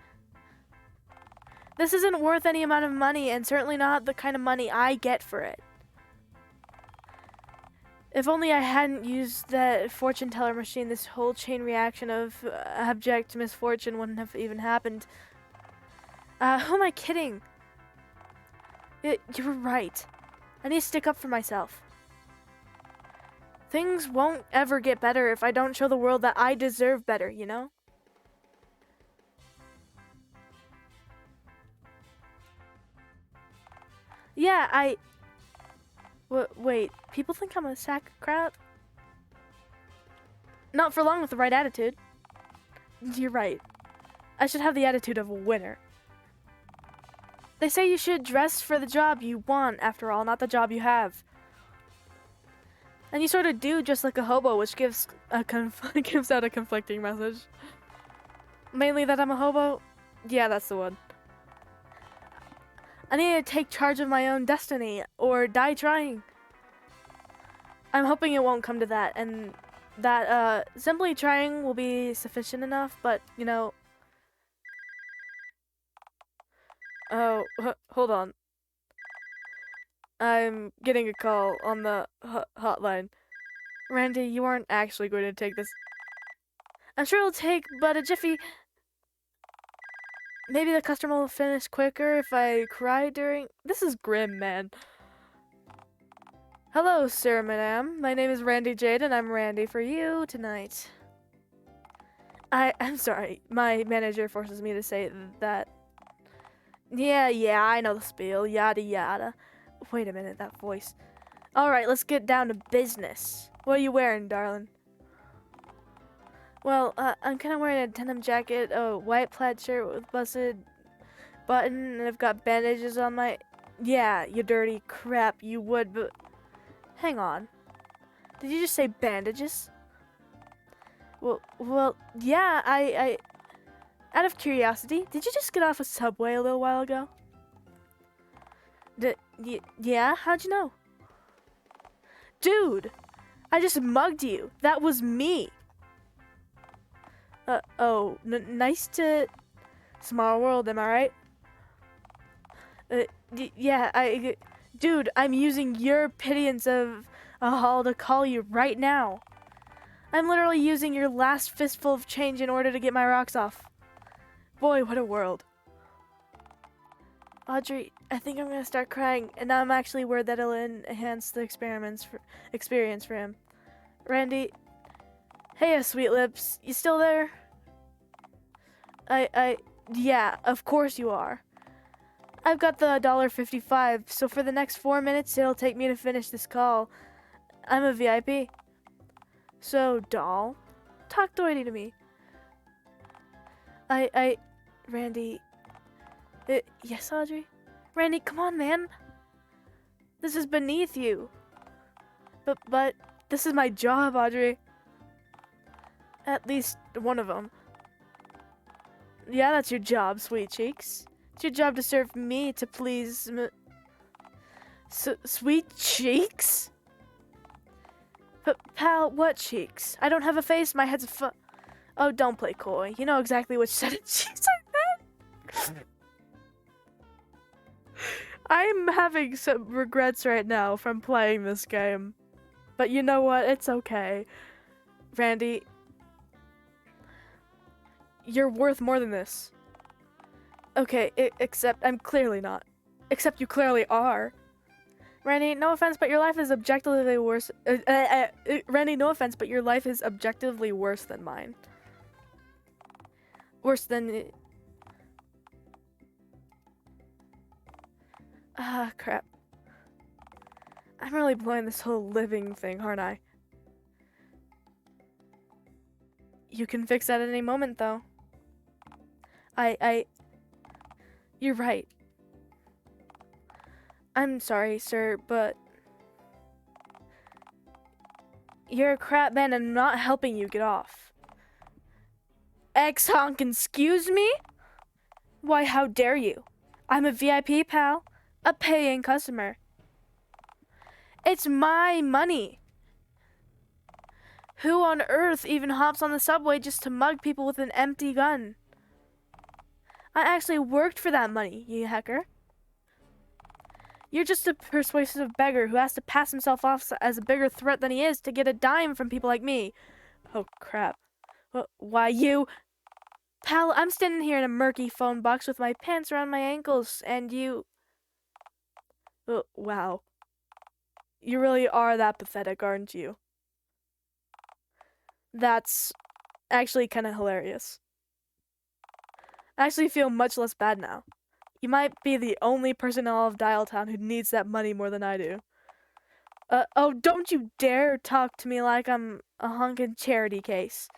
Speaker 1: This isn't worth any amount of money, and certainly not the kind of money I get for it. If only I hadn't used that fortune teller machine, this whole chain reaction of abject misfortune wouldn't have even happened. Who am I kidding? You were right. I need to stick up for myself. Things won't ever get better if I don't show the world that I deserve better, you know? Yeah, wait, people think I'm a sack of crap? Not for long with the right attitude. You're right. I should have the attitude of a winner. They say you should dress for the job you want, after all, not the job you have. And you sort of do, just like a hobo, which gives gives out a conflicting message. Mainly that I'm a hobo? Yeah, that's the one. I need to take charge of my own destiny, or die trying. I'm hoping it won't come to that, and that simply trying will be sufficient enough, but, you know... Oh, hold on. I'm getting a call on the hotline. Randy, you aren't actually going to take this. I'm sure it'll take but a jiffy. Maybe the customer will finish quicker if I cry during... This is grim, man. Hello, sir, madam. My name is Randy Jade, and I'm Randy for you tonight. I'm sorry. My manager forces me to say that. Yeah, I know the spiel. Yada, yada. Wait a minute, that voice. Alright, let's get down to business. What are you wearing, darling? Well, I'm kind of wearing a denim jacket, a white plaid shirt with busted button, and I've got bandages on my... Yeah, you dirty crap, you would, but... Hang on. Did you just say bandages? Well, yeah, I... Out of curiosity, did you just get off a subway a little while ago? Yeah? How'd you know? Dude! I just mugged you. That was me. Nice to... Small world, am I right? Yeah, Dude, I'm using your pittance of a haul to call you right now. I'm literally using your last fistful of change in order to get my rocks off. Boy, what a world. Audrey, I think I'm gonna start crying, and I'm actually worried that it'll enhance the experience for him. Randy, hey, sweet lips, you still there? Yeah, of course you are. I've got the $1.55, so for the next 4 minutes, it'll take me to finish this call. I'm a VIP. So, doll, talk dirty to me. Randy... yes, Audrey? Randy, come on, man. This is beneath you. But, this is my job, Audrey. At least one of them. Yeah, that's your job, sweet cheeks. It's your job to serve me to please sweet cheeks? But pal, what cheeks? I don't have a face, my head's Oh, don't play coy. You know exactly which set of cheeks I meant. I'm having some regrets right now from playing this game. But you know what? It's okay. Randy, you're worth more than this. Okay, except I'm clearly not. Except you clearly are. Randy, no offense, but your life is objectively worse. Randy, no offense, but your life is objectively worse than mine. Worse than... Ah, crap. I'm really blowing this whole living thing, aren't I? You can fix that at any moment, though. You're right. I'm sorry, sir, but... You're a crap man and I'm not helping you get off. Ex-honk, excuse me? Why, how dare you? I'm a VIP, pal. A paying customer. It's my money. Who on earth even hops on the subway just to mug people with an empty gun? I actually worked for that money, you hacker. You're just a persuasive beggar who has to pass himself off as a bigger threat than he is to get a dime from people like me. Oh, crap. Why, you... Pal, I'm standing here in a murky phone box with my pants around my ankles, and you... Oh, wow. You really are that pathetic, aren't you? That's actually kind of hilarious. I actually feel much less bad now. You might be the only person in all of Dialtown who needs that money more than I do. Oh, don't you dare talk to me like I'm a honkin' charity case.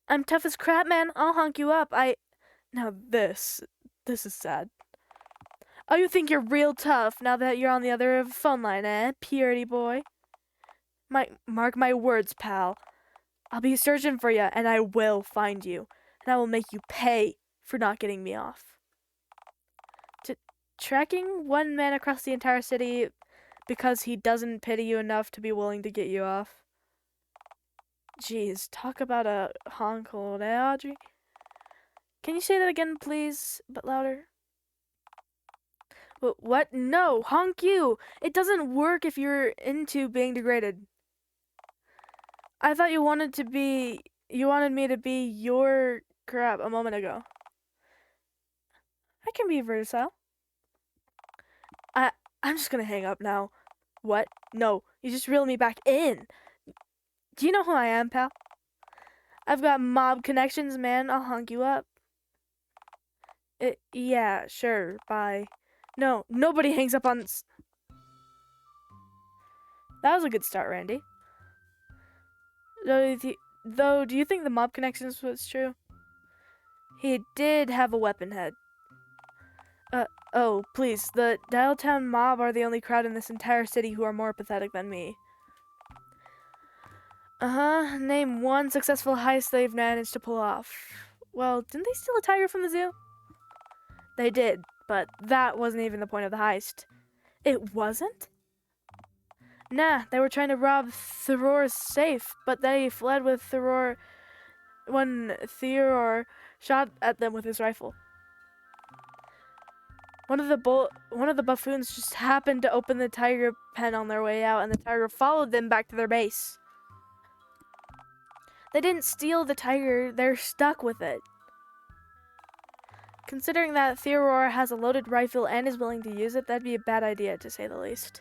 Speaker 1: I'm tough as crap, man. I'll honk you up. Now this is sad. Oh, you think you're real tough now that you're on the other phone line, eh, purity boy? Mark my words, pal. I'll be searching for you, and I will find you. And I will make you pay for not getting me off. Tracking one man across the entire city because he doesn't pity you enough to be willing to get you off. Jeez, talk about a honk hold, eh, Audrey? Can you say that again, please, but louder? What? No, honk you! It doesn't work if you're into being degraded. I thought you wanted me to be your crap a moment ago. I can be versatile. I'm just gonna hang up now. What? No, you just reeled me back in. Do you know who I am, pal? I've got mob connections, man. I'll honk you up. Yeah, sure, bye. No, nobody hangs up on... That was a good start, Randy. Though, do you think the mob connections was true? He did have a weapon head. Oh, please, the Dialtown mob are the only crowd in this entire city who are more pathetic than me. Name one successful heist they've managed to pull off. Well, didn't they steal a tiger from the zoo? They did, but that wasn't even the point of the heist. It wasn't? Nah, they were trying to rob Thoror's safe, but they fled with Thoror when Thoror shot at them with his rifle. One of the buffoons just happened to open the tiger pen on their way out, and the tiger followed them back to their base. They didn't steal the tiger, they're stuck with it. Considering that Thoror has a loaded rifle and is willing to use it, that'd be a bad idea, to say the least.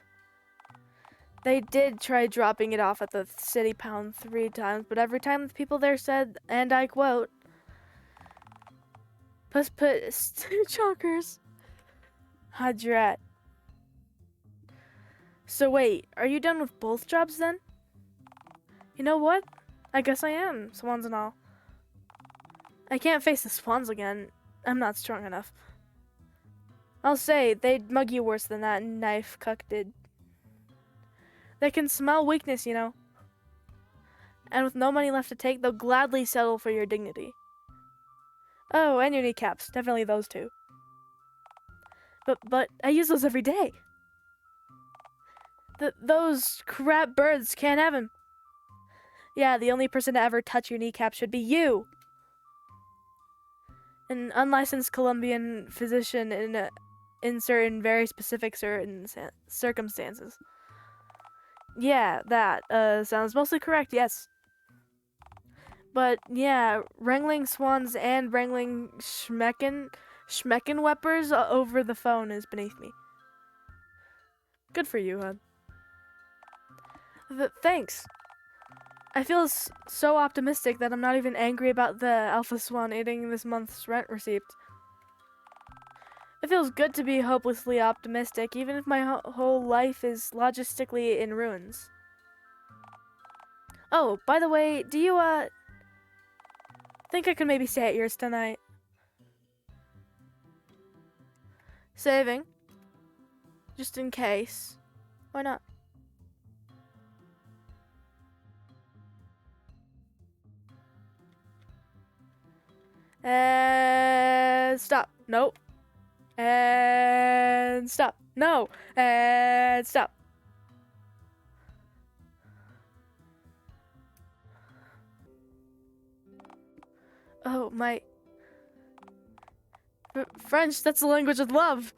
Speaker 1: They did try dropping it off at the city pound 3 times, but every time the people there said, and I quote, "Puss puss, chockers." Hadrat. So wait, are you done with both jobs then? You know what? I guess I am, swans and all. I can't face the swans again. I'm not strong enough. I'll say, they'd mug you worse than that knife cuck did. They can smell weakness, you know. And with no money left to take, they'll gladly settle for your dignity. Oh, and your kneecaps. Definitely those two. But I use those every day. Those crap birds can't have him. Yeah, the only person to ever touch your kneecap should be you. An unlicensed Colombian physician in certain very specific certain circumstances. Yeah, that sounds mostly correct, yes. But yeah, wrangling swans and wrangling schmeckenweppers over the phone is beneath me. Good for you, hon. Thanks. I feel so optimistic that I'm not even angry about the alpha swan eating this month's rent receipt. It feels good to be hopelessly optimistic, even if my whole life is logistically in ruins. Oh, by the way, do you, think I could maybe stay at yours tonight? Saving. Just in case. Why not? And stop. Nope. And stop. No. And stop. Oh, my... French, that's the language of love.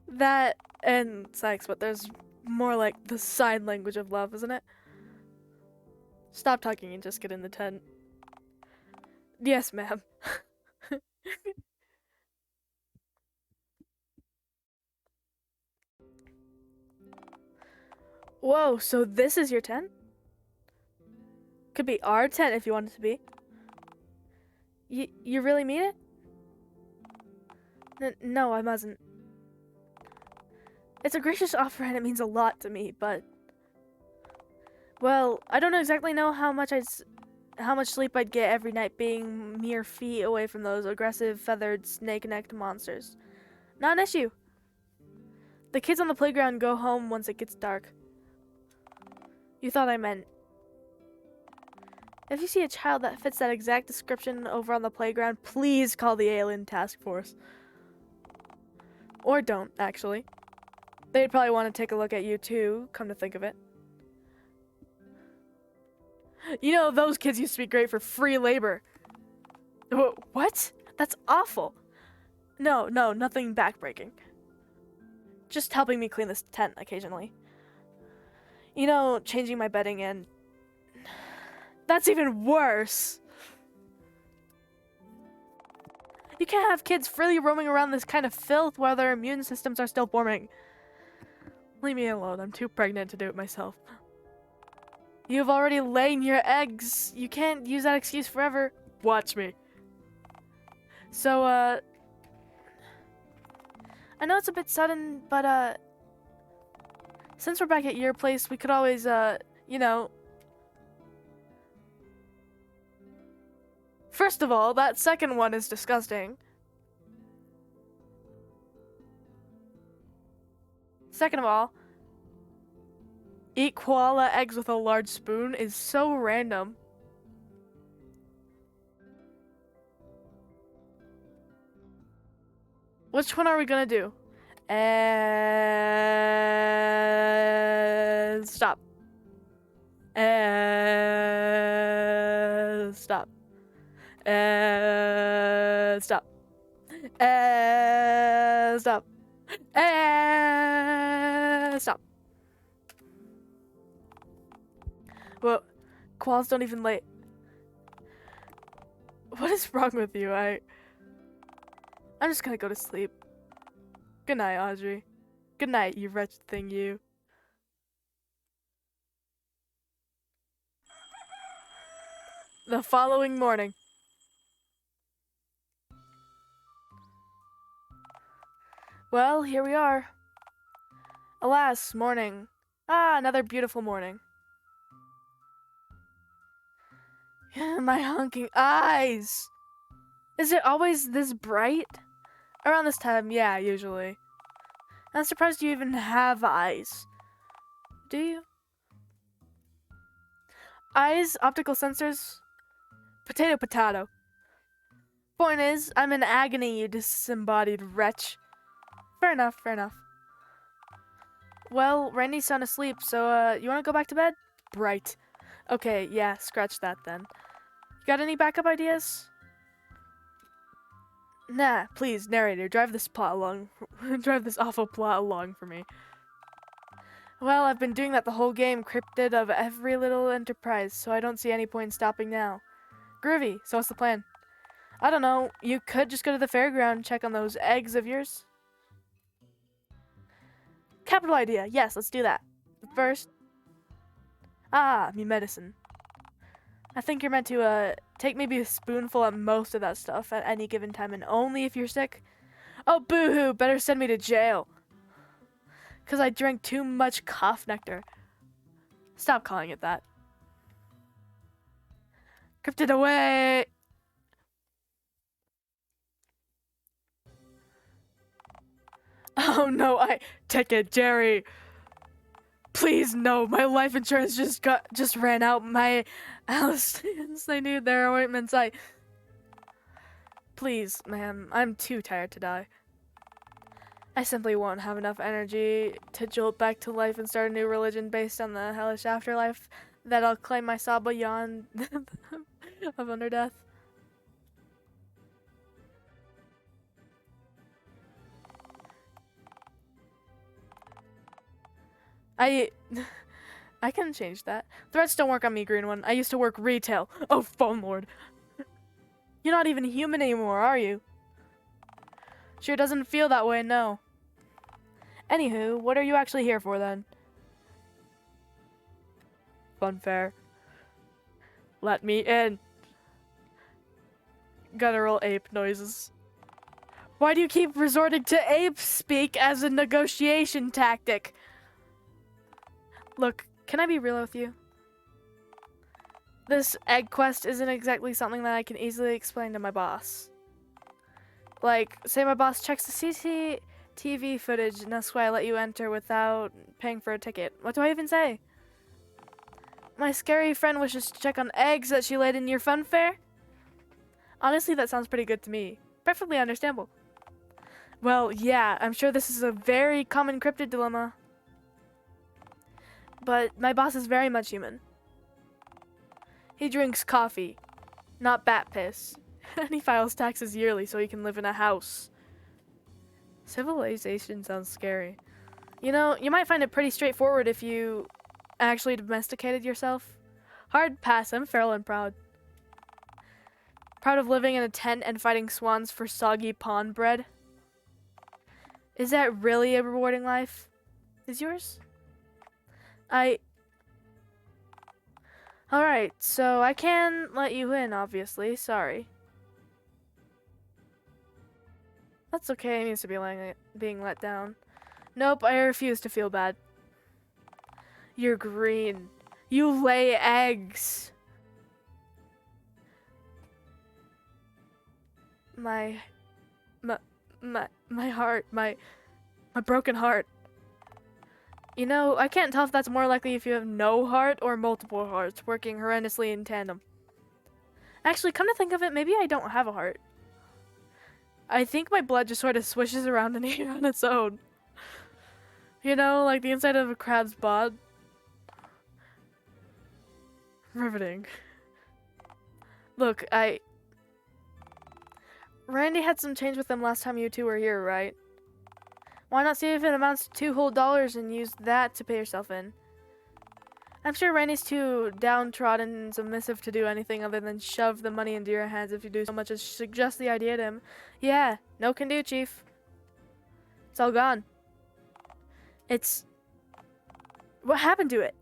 Speaker 1: That and sex, but there's more like the sign language of love, isn't it? Stop talking and just get in the tent. Yes, ma'am. Whoa, so this is your tent? Could be our tent if you want it to be. You really mean it? No, I mustn't. It's a gracious offer and it means a lot to me, but... Well, I don't exactly know how much sleep I'd get every night being mere feet away from those aggressive, feathered, snake-necked monsters. Not an issue. The kids on the playground go home once it gets dark. You thought I meant... If you see a child that fits that exact description over on the playground, please call the alien task force. Or don't, actually. They'd probably want to take a look at you too, come to think of it. You know, those kids used to be great for free labor. What? That's awful. No, nothing backbreaking. Just helping me clean this tent occasionally. You know, changing my bedding and... That's even worse! You can't have kids freely roaming around this kind of filth while their immune systems are still forming. Leave me alone, I'm too pregnant to do it myself. You've already laid your eggs. You can't use that excuse forever. Watch me. So, I know it's a bit sudden, but, since we're back at your place, we could always, you know... First of all, that second one is disgusting. Second of all, eat koala eggs with a large spoon is so random. Which one are we gonna do? And stop. And stop. And stop. And stop. And stop. Well, koalas don't even lay. What is wrong with you? I'm just gonna go to sleep. Good night, Audrey. Good night, you wretched thing, you. The following morning. Well, here we are. Alas, morning. Ah, another beautiful morning. My honking eyes! Is it always this bright? Around this time, yeah, usually. I'm surprised you even have eyes. Do you? Eyes, optical sensors, potato. Point is, I'm in agony, you disembodied wretch. Fair enough, fair enough. Well, Randy's sound asleep, so, you wanna go back to bed? Bright. Okay, yeah, scratch that then. You got any backup ideas? Nah, please, narrator, drive this plot along. Drive this awful plot along for me. Well, I've been doing that the whole game, cryptid of every little enterprise, so I don't see any point in stopping now. Groovy, so what's the plan? I don't know, you could just go to the fairground, check on those eggs of yours. Capital idea, yes, let's do that. But first... me medicine. I think you're meant to, take maybe a spoonful at most of that stuff at any given time, and only if you're sick. Oh, boo-hoo, better send me to jail. 'Cause I drank too much cough nectar. Stop calling it that. Cryptid away! Oh no, take it, Jerry. Please, no, my life insurance just ran out. My Alistans, they need their ointments. Please, ma'am, I'm too tired to die. I simply won't have enough energy to jolt back to life and start a new religion based on the hellish afterlife that I'll claim my saw beyond of under death. I can change that. Threats don't work on me, green one. I used to work retail. Oh, phone lord. You're not even human anymore, are you? Sure doesn't feel that way, no. Anywho, what are you actually here for then? Funfair. Let me in. Guttural ape noises. Why do you keep resorting to ape speak as a negotiation tactic? Look, can I be real with you? This egg quest isn't exactly something that I can easily explain to my boss. Like, say my boss checks the CCTV footage and that's why I let you enter without paying for a ticket. What do I even say? My scary friend wishes to check on eggs that she laid in your fun fair? Honestly, that sounds pretty good to me. Perfectly understandable. Well, yeah, I'm sure this is a very common cryptid dilemma. But my boss is very much human. He drinks coffee, not bat piss. And he files taxes yearly so he can live in a house. Civilization sounds scary. You know, you might find it pretty straightforward if you actually domesticated yourself. Hard pass, I'm feral and proud. Proud of living in a tent and fighting swans for soggy pond bread. Is that really a rewarding life? Is yours? Alright, so I can let you in, obviously. Sorry. That's okay, he needs to be being let down. Nope, I refuse to feel bad. You're green. You lay eggs. My heart, my broken heart. You know, I can't tell if that's more likely if you have no heart or multiple hearts working horrendously in tandem. Actually, come to think of it, maybe I don't have a heart. I think my blood just sort of swishes around in here on its own. You know, like the inside of a crab's bod. Riveting. Look, Randy had some change with him last time you two were here, right? Why not see if it amounts to $2 whole and use that to pay yourself in? I'm sure Randy's too downtrodden and submissive to do anything other than shove the money into your hands if you do so much as suggest the idea to him. Yeah, no can do, Chief. It's all gone. What happened to it?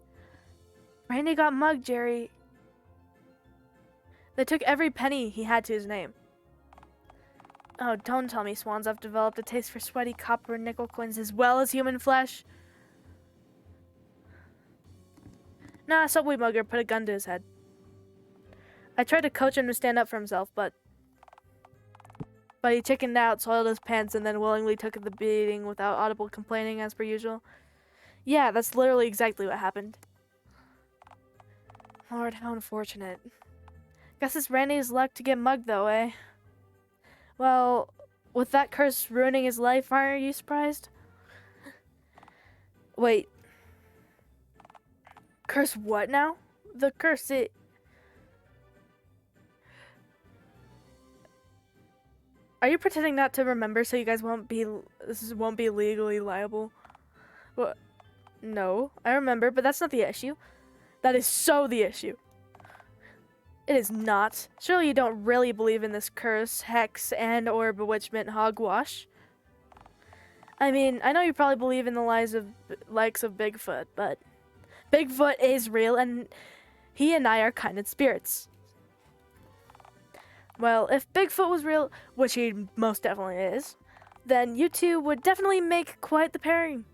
Speaker 1: Randy got mugged, Jerry. They took every penny he had to his name. Oh, don't tell me, swans. I've developed a taste for sweaty copper and nickel coins as well as human flesh. Nah, subway mugger put a gun to his head. I tried to coach him to stand up for himself, but he chickened out, soiled his pants, and then willingly took the beating without audible complaining as per usual. Yeah, that's literally exactly what happened. Lord, how unfortunate. Guess it's Randy's luck to get mugged, though, eh? Well, with that curse ruining his life, aren't you surprised? Wait. Curse what now? The curse it... Are you pretending not to remember so you guys won't be legally liable? What? No, I remember, but that's not the issue. That is so the issue. It is not. Surely you don't really believe in this curse, hex, and or bewitchment hogwash. I mean, I know you probably believe in the likes of Bigfoot, but Bigfoot is real, and he and I are kindred spirits. Well, if Bigfoot was real, which he most definitely is, then you two would definitely make quite the pairing.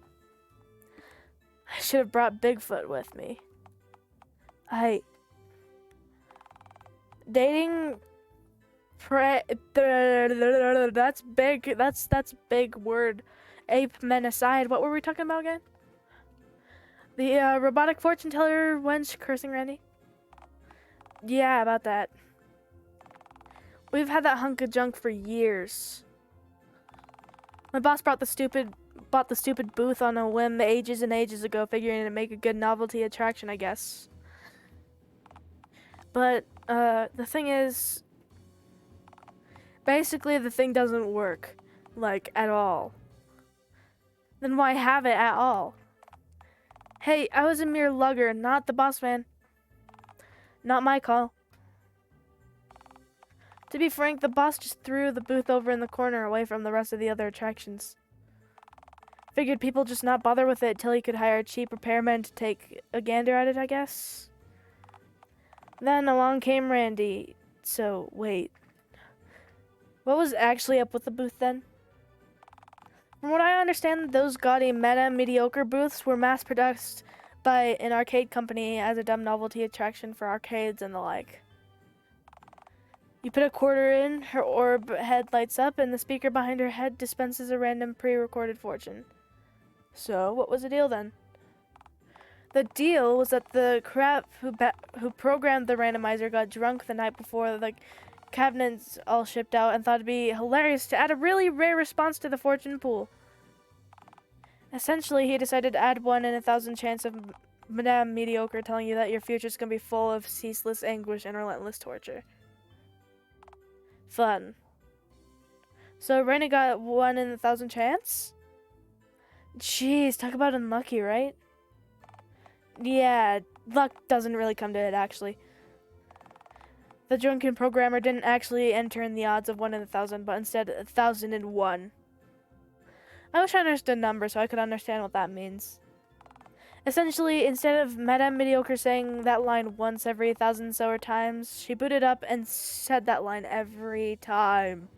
Speaker 1: I should have brought Bigfoot with me. Dating... That's big. That's big word. Ape men aside, what were we talking about again? The robotic fortune teller wench cursing Randy? Yeah, about that. We've had that hunk of junk for years. My boss bought the stupid booth on a whim ages and ages ago, figuring to make a good novelty attraction, I guess. But the thing is, basically the thing doesn't work, like, at all. Then why have it at all? Hey, I was a mere lugger, not the boss man. Not my call. To be frank, the boss just threw the booth over in the corner away from the rest of the other attractions. Figured people just not bother with it till he could hire a cheap repairman to take a gander at it, I guess. Then along came Randy. So, wait. What was actually up with the booth then? From what I understand, those gaudy mediocre booths were mass-produced by an arcade company as a dumb novelty attraction for arcades and the like. You put a quarter in, her orb head lights up, and the speaker behind her head dispenses a random pre-recorded fortune. So, what was the deal then? The deal was that the crap who programmed the randomizer got drunk the night before the cabinets all shipped out and thought it'd be hilarious to add a really rare response to the fortune pool. Essentially, he decided to add 1 in 1,000 chance of Madame Mediocre telling you that your future's gonna be full of ceaseless anguish and relentless torture. Fun. So Raina got 1 in 1,000 chance? Jeez, talk about unlucky, right? Yeah, luck doesn't really come to it, actually. The drunken programmer didn't actually enter in the odds of 1 in 1,000, but instead 1,001. I wish I understood numbers so I could understand what that means. Essentially, instead of Madame Mediocre saying that line once every 1,000 so times, she booted up and said that line every time.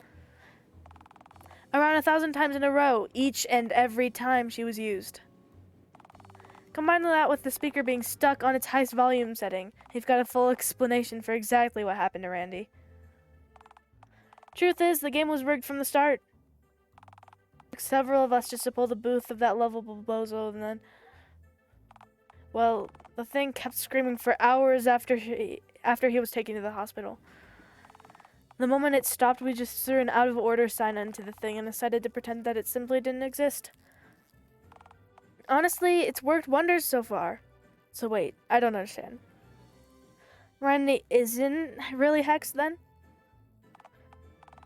Speaker 1: Around 1,000 times in a row, each and every time she was used. Combine that with the speaker being stuck on its highest volume setting, you've got a full explanation for exactly what happened to Randy. Truth is, the game was rigged from the start. Several of us just to pull the booth of that lovable bozo, and then... Well, the thing kept screaming for hours after he was taken to the hospital. The moment it stopped, we just threw an out-of-order sign into the thing and decided to pretend that it simply didn't exist. Honestly, it's worked wonders so far. So wait, I don't understand. Randy isn't really hexed then?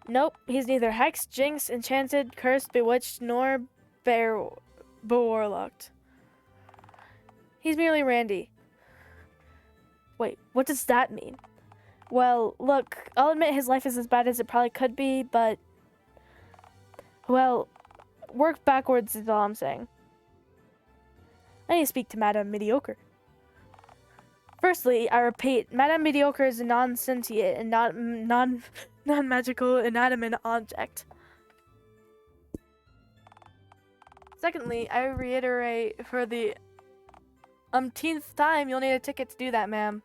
Speaker 1: Nope, he's neither hexed, jinxed, enchanted, cursed, bewitched, nor warlocked. He's merely Randy. Wait, what does that mean? Well, look, I'll admit his life is as bad as it probably could be, but... Well, work backwards is all I'm saying. I need to speak to Madame Mediocre. Firstly, I repeat, Madame Mediocre is a non-sentient and non-magical inanimate object. Secondly, I reiterate for the umpteenth time, you'll need a ticket to do that, ma'am.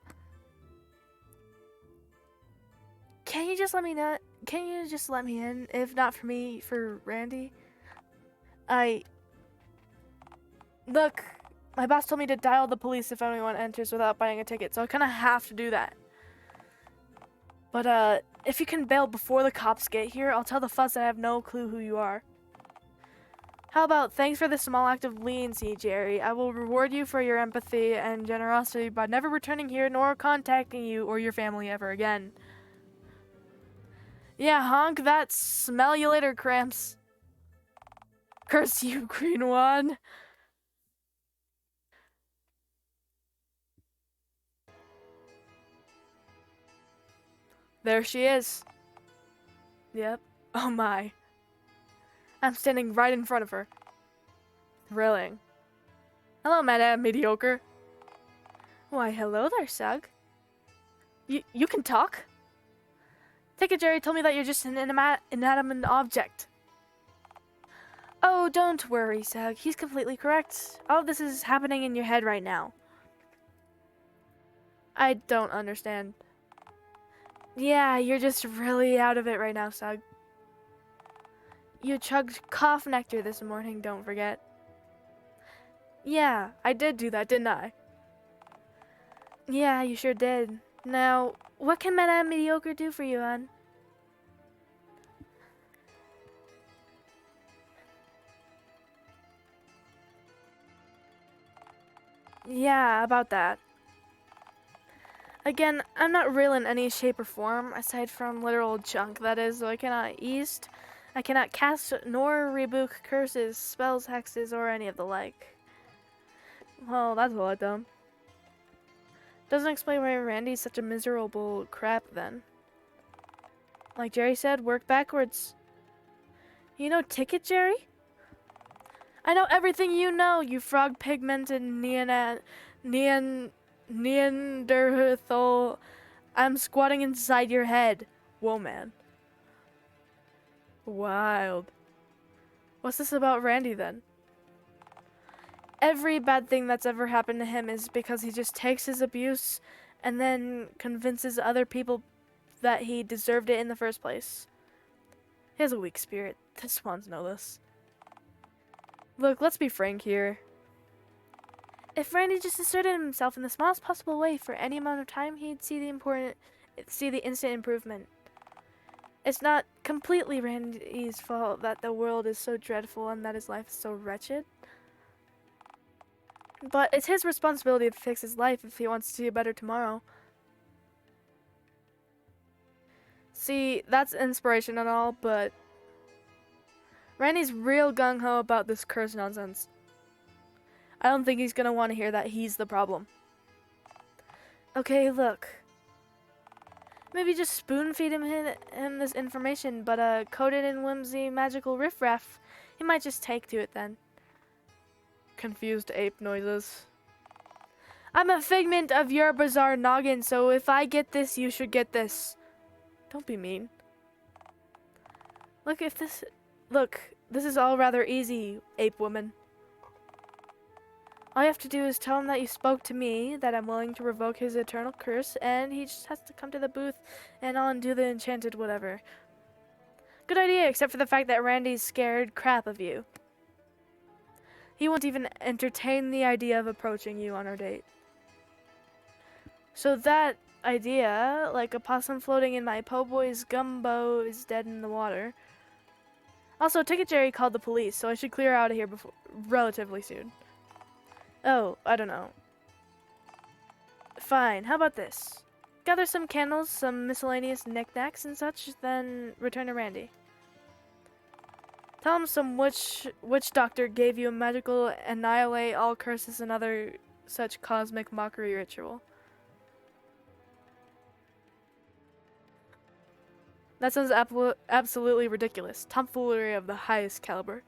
Speaker 1: Can you just let me know? Can you just let me in? If not for me, for Randy? Look, my boss told me to dial the police if anyone enters without buying a ticket, so I kind of have to do that. But, If you can bail before the cops get here, I'll tell the fuss that I have no clue who you are. How about thanks for the small act of leniency, Jerry. I will reward you for your empathy and generosity by never returning here nor contacting you or your family ever again. Yeah, honk that. Smell you later, Cramps. Curse you, green one. There she is. Yep. Oh my. I'm standing right in front of her. Thrilling. Hello, Madame Mediocre. Why, hello there, Sug. You can talk? Take it, Jerry told me that you're just an inanimate object. Oh, don't worry, Sug. He's completely correct. All of this is happening in your head right now. I don't understand. Yeah, you're just really out of it right now, Sug. You chugged cough nectar this morning, don't forget. Yeah, I did do that, didn't I? Yeah, you sure did. Now, what can Madame Mediocre do for you, hon? Yeah, about that. Again, I'm not real in any shape or form, aside from literal junk, that is, so I cannot I cannot cast nor rebuke curses, spells, hexes, or any of the like. Well, that's a letdown. Doesn't explain why Randy's such a miserable crap, then. Like Jerry said, work backwards. You know Ticket, Jerry? I know everything you know, you frog pigmented Neanderthal. I'm squatting inside your head. Whoa, man. Wild. What's this about Randy, then? Every bad thing that's ever happened to him is because he just takes his abuse and then convinces other people that he deserved it in the first place. He has a weak spirit. The Swans know this. Look, let's be frank here. If Randy just asserted himself in the smallest possible way for any amount of time, he'd see the instant improvement. It's not completely Randy's fault that the world is so dreadful and that his life is so wretched. But it's his responsibility to fix his life if he wants to see a better tomorrow. See, that's inspiration and all, but Randy's real gung-ho about this curse nonsense. I don't think he's gonna want to hear that he's the problem. Okay, look. Maybe just spoon-feed him this information, but coated in whimsy magical riffraff, he might just take to it then. Confused ape noises. I'm a figment of your bizarre noggin, so if I get this, you should get this. Don't be mean. Look, this is all rather easy, ape woman. All you have to do is tell him that you spoke to me, that I'm willing to revoke his eternal curse, and he just has to come to the booth and I'll undo the enchanted whatever. Good idea, except for the fact that Randy's scared crap of you. He won't even entertain the idea of approaching you on our date. So that idea, like a possum floating in my po' boy's gumbo, is dead in the water. Also, Ticket Jerry called the police, so I should clear out of here relatively soon. Oh, I don't know. Fine, how about this? Gather some candles, some miscellaneous knickknacks and such, then return to Randy. Tell him some witch doctor gave you a magical annihilate all curses and other such cosmic mockery ritual. That sounds absolutely ridiculous. Tomfoolery of the highest caliber.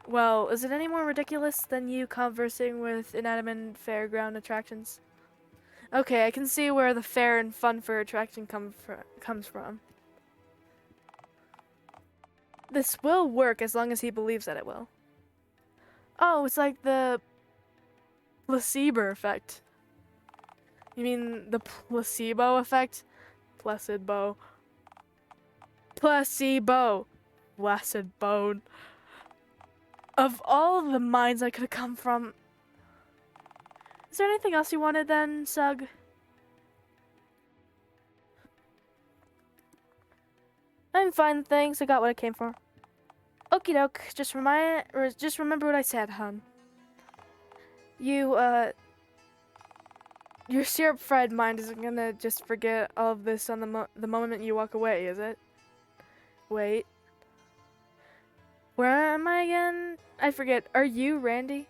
Speaker 1: Well, is it any more ridiculous than you conversing with inanimate fairground attractions? Okay, I can see where the fair and funfair attraction comes from. This will work as long as he believes that it will. Oh, it's like the placebo effect. You mean the placebo effect? Placebo. Placebo. Placid bone. Of all the minds I could have come from... Is there anything else you wanted then, Sug? I'm fine, thanks. I got what I came for. Okie doke. Just remember what I said, hun. Your syrup-fried mind isn't gonna just forget all of this on the moment you walk away, is it? Wait. Where am I again? I forget. Are you Randy?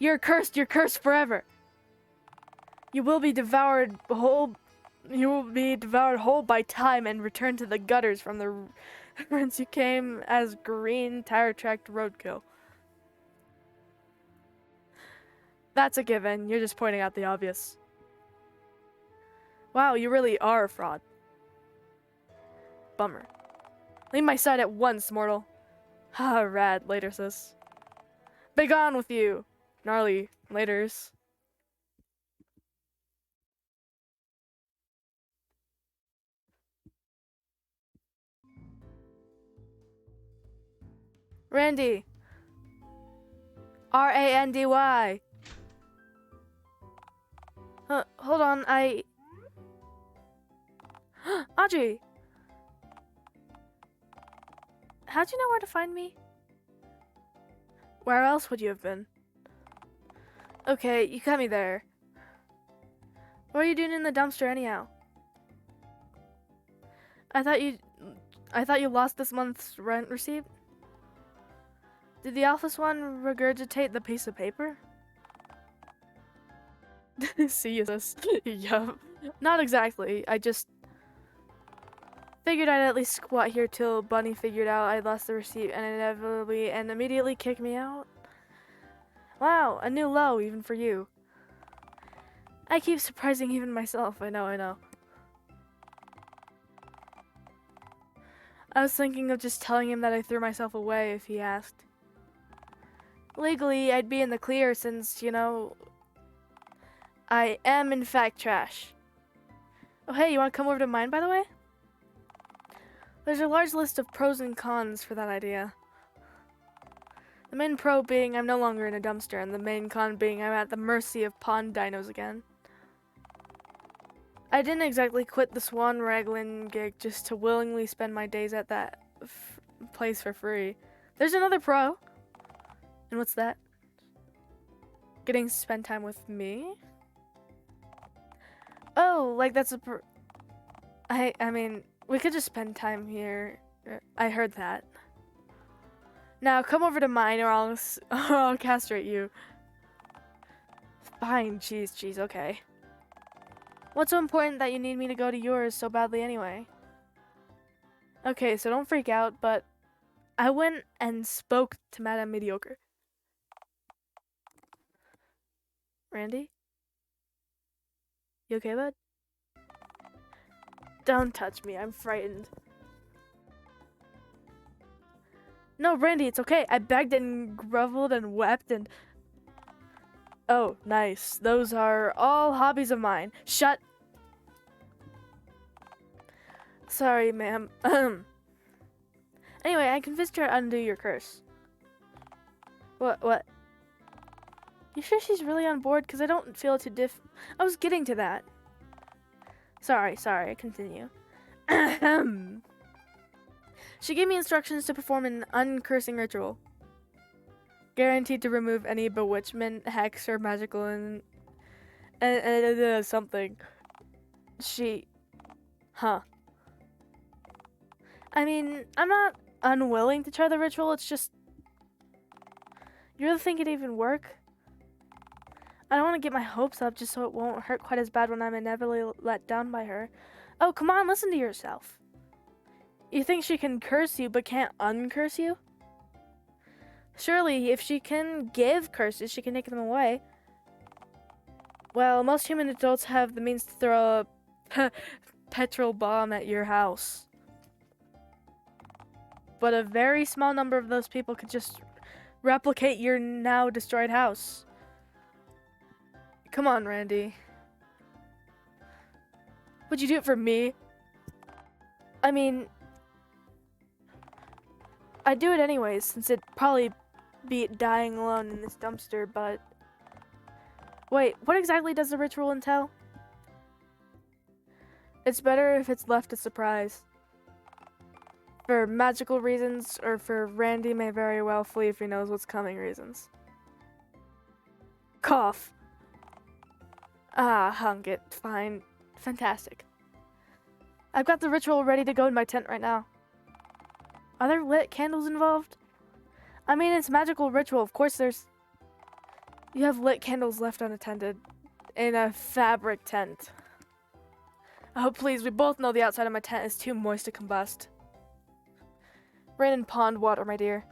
Speaker 1: You're cursed. You're cursed forever. You will be devoured whole. You will be devoured whole by time and return to the gutters from the whence you came as green tire-tracked roadkill. That's a given. You're just pointing out the obvious. Wow, you really are a fraud. Bummer. Leave my side at once, mortal. Ha, rad. Later, sis. Begone with you. Gnarly. Laters. Randy. R-A-N-D-Y. Hold on, Audrey! How'd you know where to find me? Where else would you have been? Okay, you got me there. What are you doing in the dumpster anyhow? I thought you lost this month's rent receipt? Did the office one regurgitate the piece of paper? See you, sis. Yup. Not exactly. I just figured I'd at least squat here till Bunny figured out I lost the receipt and immediately kicked me out. Wow, a new low even for you. I keep surprising even myself. I know. I was thinking of just telling him that I threw myself away if he asked. Legally, I'd be in the clear since, I am in fact trash. Oh hey, you want to come over to mine, by the way? There's a large list of pros and cons for that idea. The main pro being I'm no longer in a dumpster, and the main con being I'm at the mercy of pond dinos again. I didn't exactly quit the swan wrangling gig just to willingly spend my days at that place for free. There's another pro. And what's that? Getting to spend time with me? Oh, like that's I mean, we could just spend time here. I heard that. Now come over to mine or I'll castrate you. Fine, cheese, okay. What's so important that you need me to go to yours so badly anyway? Okay, so don't freak out, but I went and spoke to Madame Mediocre. Randy? You okay, bud? Don't touch me, I'm frightened. No, Randy, it's okay. I begged and groveled and wept and... Oh, nice. Those are all hobbies of mine. Shut... Sorry, ma'am. Anyway, I convinced her to undo your curse. What? You sure she's really on board? Because I don't feel too I was getting to that. Sorry, continue. She gave me instructions to perform an uncursing ritual. Guaranteed to remove any bewitchment, hex, or magical and something. Huh. I mean, I'm not unwilling to try the ritual, it's just... You really think it'd even work? I don't want to get my hopes up just so it won't hurt quite as bad when I'm inevitably let down by her. Oh, come on, listen to yourself. You think she can curse you but can't uncurse you? Surely, if she can give curses, she can take them away. Well, most human adults have the means to throw a petrol bomb at your house. But a very small number of those people could just replicate your now destroyed house. Come on, Randy. Would you do it for me? I mean, I'd do it anyways, since it'd probably beat dying alone in this dumpster, but... Wait, what exactly does the ritual entail? It's better if it's left a surprise. For magical reasons, or for Randy may very well flee if he knows what's coming reasons. Cough. Ah, hung it. Fine. Fantastic. I've got the ritual ready to go in my tent right now. Are there lit candles involved? I mean, it's magical ritual. Of course there's... You have lit candles left unattended in a fabric tent. Oh, please, we both know the outside of my tent is too moist to combust. Rain in pond water, my dear.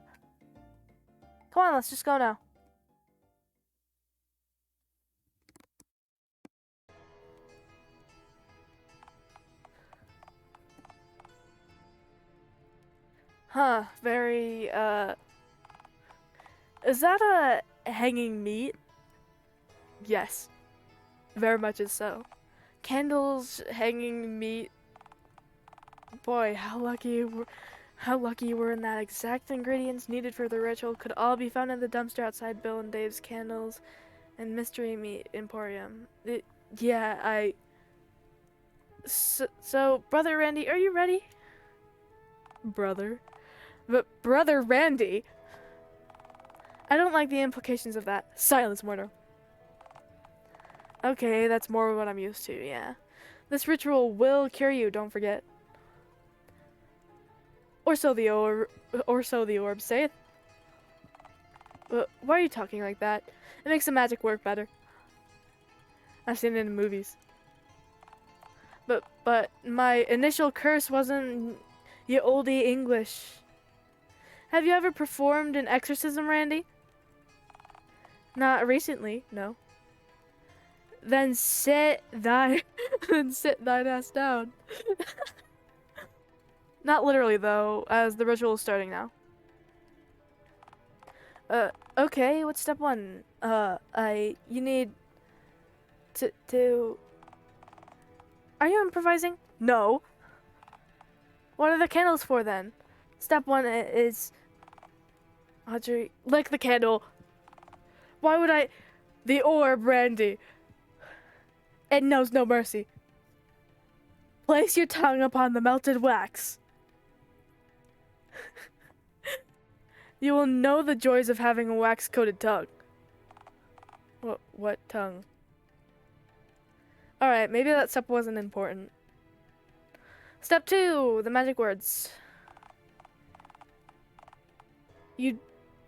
Speaker 1: Come on, let's just go now. Huh, very, is that a hanging meat? Yes. Very much is so. Candles, hanging meat. Boy, how lucky you were in that. Exact ingredients needed for the ritual could all be found in the dumpster outside Bill and Dave's Candles and Mystery Meat Emporium. So, Brother Randy, are you ready? Brother? But Brother Randy? I don't like the implications of that. Silence, Mortar. Okay, that's more what I'm used to, yeah. This ritual will cure you, don't forget. Or so the orb saith. But why are you talking like that? It makes the magic work better. I've seen it in movies. But my initial curse wasn't ye olde English. Have you ever performed an exorcism, Randy? Not recently, no. Then sit thine ass down. Not literally though, as the ritual is starting now. Okay, what's step one? You need to... Are you improvising? No. What are the candles for then? Step one is... Audrey, lick the candle. Why would I... The orb, Randy. It knows no mercy. Place your tongue upon the melted wax. You will know the joys of having a wax-coated tongue. What tongue? Alright, maybe that step wasn't important. Step 2, the magic words. You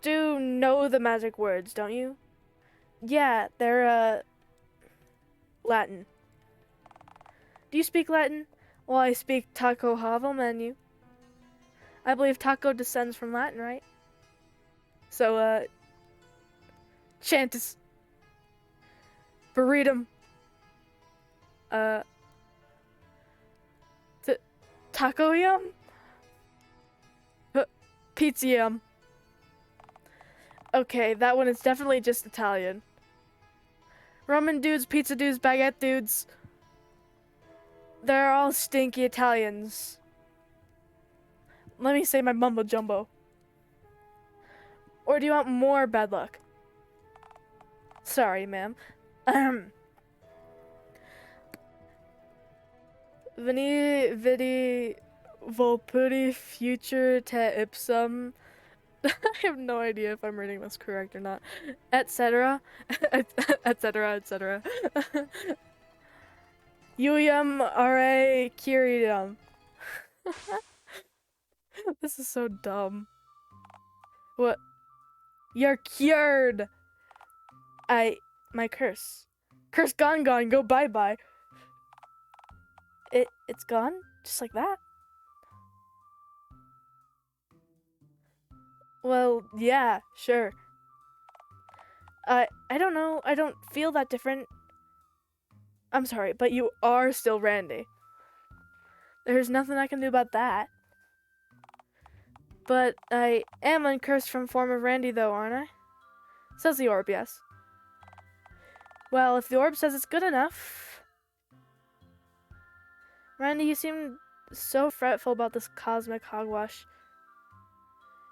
Speaker 1: do know the magic words, don't you? Yeah, they're, Latin. Do you speak Latin? Well, I speak taco havel menu. I believe taco descends from Latin, right? So, chantus. Burritum. Taco yum? Pizza yum. Okay, that one is definitely just Italian. Ramen dudes, pizza dudes, baguette dudes. They're all stinky Italians. Let me say my mumbo jumbo. Or do you want more bad luck? Sorry, ma'am. Veni vidi volpuri future te ipsum. I have no idea if I'm reading this correct or not. Etc. Etc. Etc. Iuium are curidum. This is so dumb. What? You're cured! My curse. Curse gone, go bye-bye. It's gone? Just like that? Well, yeah, sure. I don't know, I don't feel that different. I'm sorry, but you are still Randy. There's nothing I can do about that. But I am uncursed from form of Randy though, aren't I? Says the orb, yes. Well, if the orb says it's good enough... Randy, you seem so fretful about this cosmic hogwash.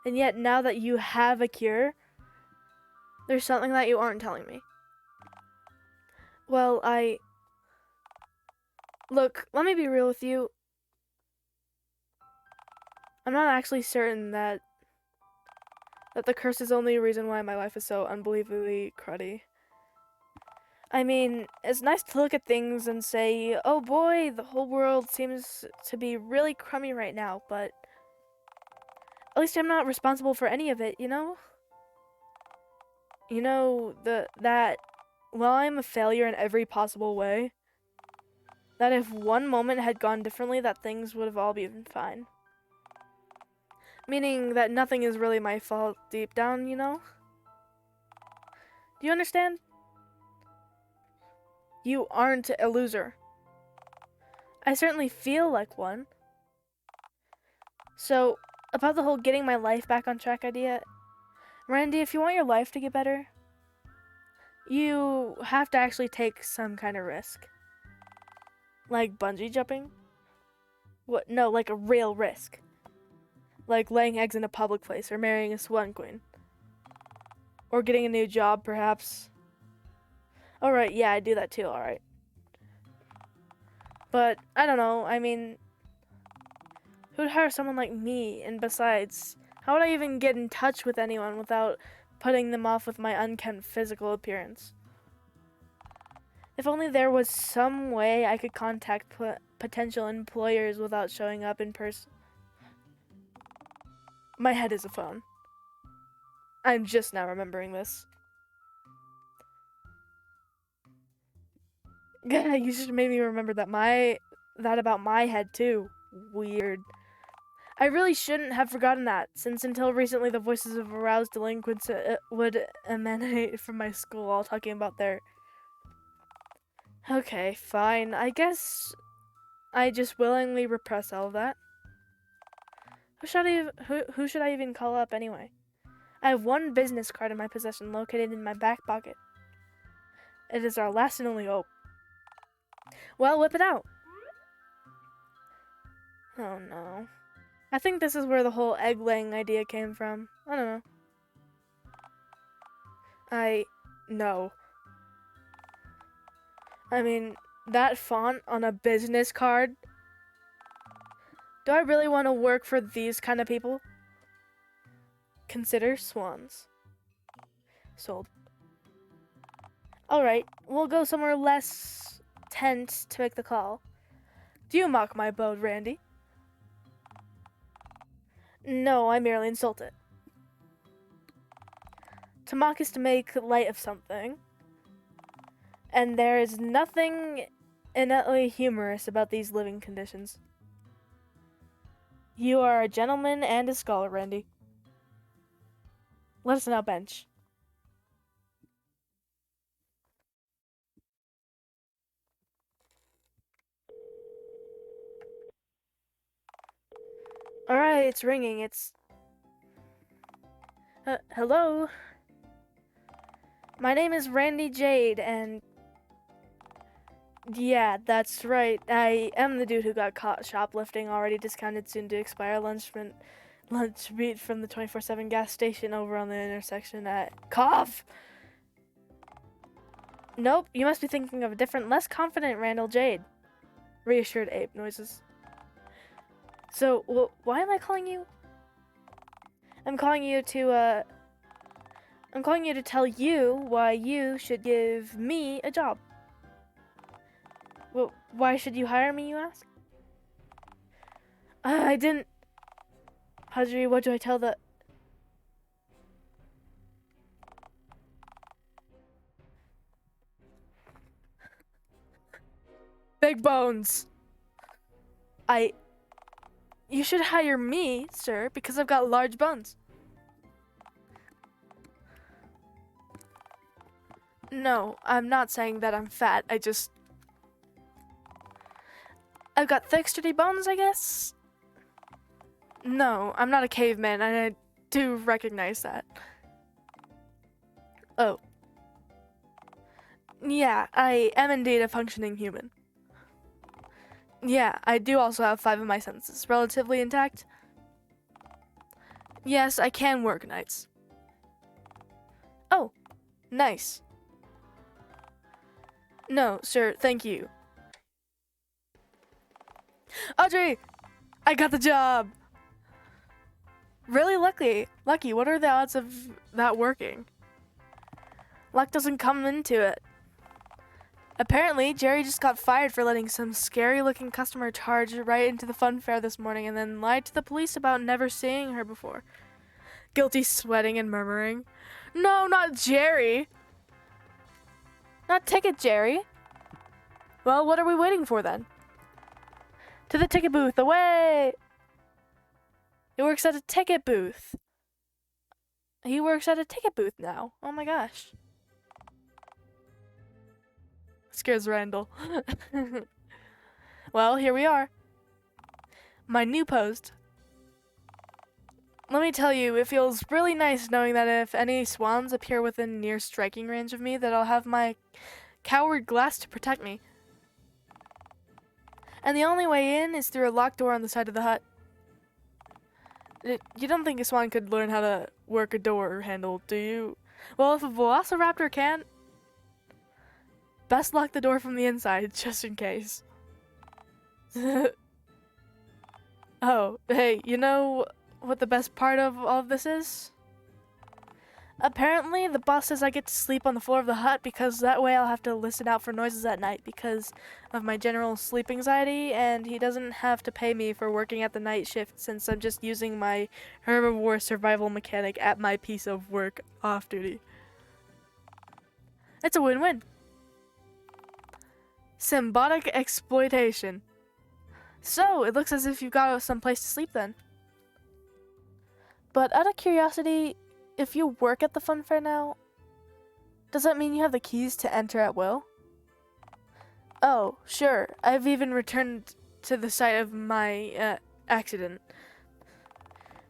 Speaker 1: And yet, now that you have a cure, there's something that you aren't telling me. Well, Look, let me be real with you. I'm not actually certain that the curse is only a reason why my life is so unbelievably cruddy. I mean, it's nice to look at things and say, oh boy, the whole world seems to be really crummy right now, but at least I'm not responsible for any of it, you know? You know, that while I'm a failure in every possible way, that if one moment had gone differently, that things would have all been fine. Meaning that nothing is really my fault deep down, you know? Do you understand? You aren't a loser. I certainly feel like one. So, about the whole getting my life back on track idea, Randy, if you want your life to get better, you have to actually take some kind of risk. Like bungee jumping? What? No, like a real risk. Like laying eggs in a public place or marrying a swan queen. Or getting a new job, perhaps. Alright, yeah, I do that too, alright. But, I don't know, I mean, who'd hire someone like me? And besides, how would I even get in touch with anyone without putting them off with my unkempt physical appearance? If only there was some way I could contact potential employers without showing up in person. My head is a phone. I'm just now remembering this. Yeah, you just made me remember that about my head too. Weird. I really shouldn't have forgotten that, since until recently the voices of aroused delinquents would emanate from my school, all talking about their... Okay, fine. I guess I just willingly repress all of that. Who should I even call up anyway? I have one business card in my possession located in my back pocket. It is our last and only hope. Well, whip it out. Oh no. I think this is where the whole egg-laying idea came from. I don't know. No. I mean, that font on a business card? Do I really want to work for these kind of people? Consider swans. Sold. Alright, we'll go somewhere less tense to make the call. Do you mock my boat, Randy? No, I merely insult it. To mock is to make light of something. And there is nothing innately humorous about these living conditions. You are a gentleman and a scholar, Randy. Let us now bench. Alright, it's ringing. It's... hello? My name is Randy Jade, and... Yeah, that's right. I am the dude who got caught shoplifting already discounted soon to expire lunch meat from the 24/7 gas station over on the intersection at... Cough! Nope, you must be thinking of a different, less confident Randall Jade. Reassured ape noises. So, why am I calling you? I'm calling you to tell you why you should give me a job. Well, why should you hire me, you ask? I didn't... Audrey, what do I tell the... Big bones! You should hire me, sir, because I've got large bones. No, I'm not saying that I'm fat. I've got thick, sturdy bones, I guess? No, I'm not a caveman, and I do recognize that. Oh. Yeah, I am indeed a functioning human. Yeah, I do also have 5 of my senses relatively intact. Yes, I can work nights. Oh, nice. No, sir, thank you. Audrey! I got the job! really lucky. Lucky, what are the odds of that working? Luck doesn't come into it. Apparently, Jerry just got fired for letting some scary-looking customer charge right into the fun fair this morning and then lied to the police about never seeing her before. Guilty sweating and murmuring, "No, not Jerry! Not ticket, Jerry!" Well, what are we waiting for then? To the ticket booth, away! He works at a ticket booth. He works at a ticket booth now. Oh my gosh. Scares Randall. Well, here we are. My new post. Let me tell you, it feels really nice knowing that if any swans appear within near striking range of me, that I'll have my coward glass to protect me. And the only way in is through a locked door on the side of the hut. You don't think a swan could learn how to work a door handle, do you? Well, if a velociraptor can, best lock the door from the inside, just in case. Oh, hey, you know what the best part of all of this is? Apparently, the boss says I get to sleep on the floor of the hut because that way I'll have to listen out for noises at night because of my general sleep anxiety, and he doesn't have to pay me for working at the night shift since I'm just using my herbivore survival mechanic at my piece of work off duty. It's a win-win. Symbiotic exploitation. So, it looks as if you've got some place to sleep then. But out of curiosity, if you work at the fun fair now, does that mean you have the keys to enter at will? Oh, sure. I've even returned to the site of my accident.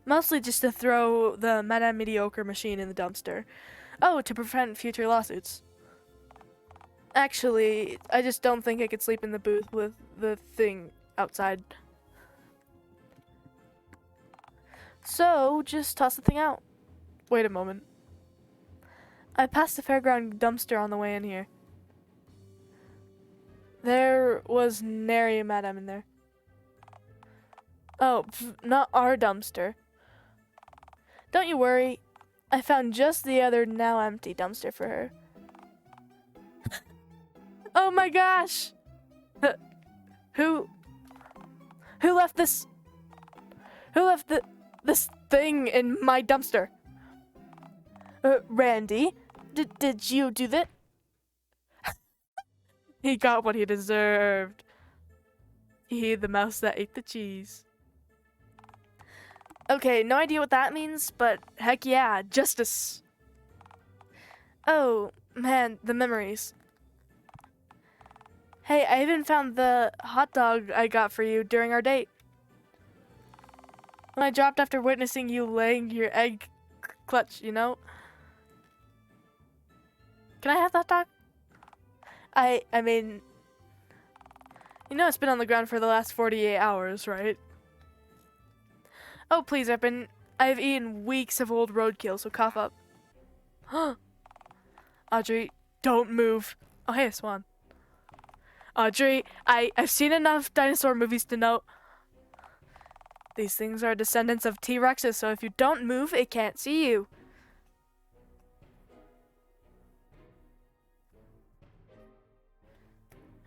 Speaker 1: Mostly just to throw the Madame Mediocre machine in the dumpster. Oh, to prevent future lawsuits. Actually, I just don't think I could sleep in the booth with the thing outside. So, just toss the thing out. Wait a moment. I passed the fairground dumpster on the way in here. There was nary a madam in there. Oh, not our dumpster. Don't you worry. I found just the other now empty dumpster for her. Oh my gosh! Who left this? Who left this thing in my dumpster? Randy, did you do that? He got what he deserved. He, the mouse that ate the cheese. Okay, no idea what that means, but heck yeah, justice. Oh, man, the memories. Hey, I even found the hot dog I got for you during our date. When I dropped after witnessing you laying your egg clutch, you know? Can I have that dog? I mean, you know it's been on the ground for the last 48 hours, right? Oh, please, I've eaten weeks of old roadkill, so cough up. Audrey, don't move. Oh, hey, a swan. Audrey, I've seen enough dinosaur movies to know these things are descendants of T-Rexes, so if you don't move, it can't see you.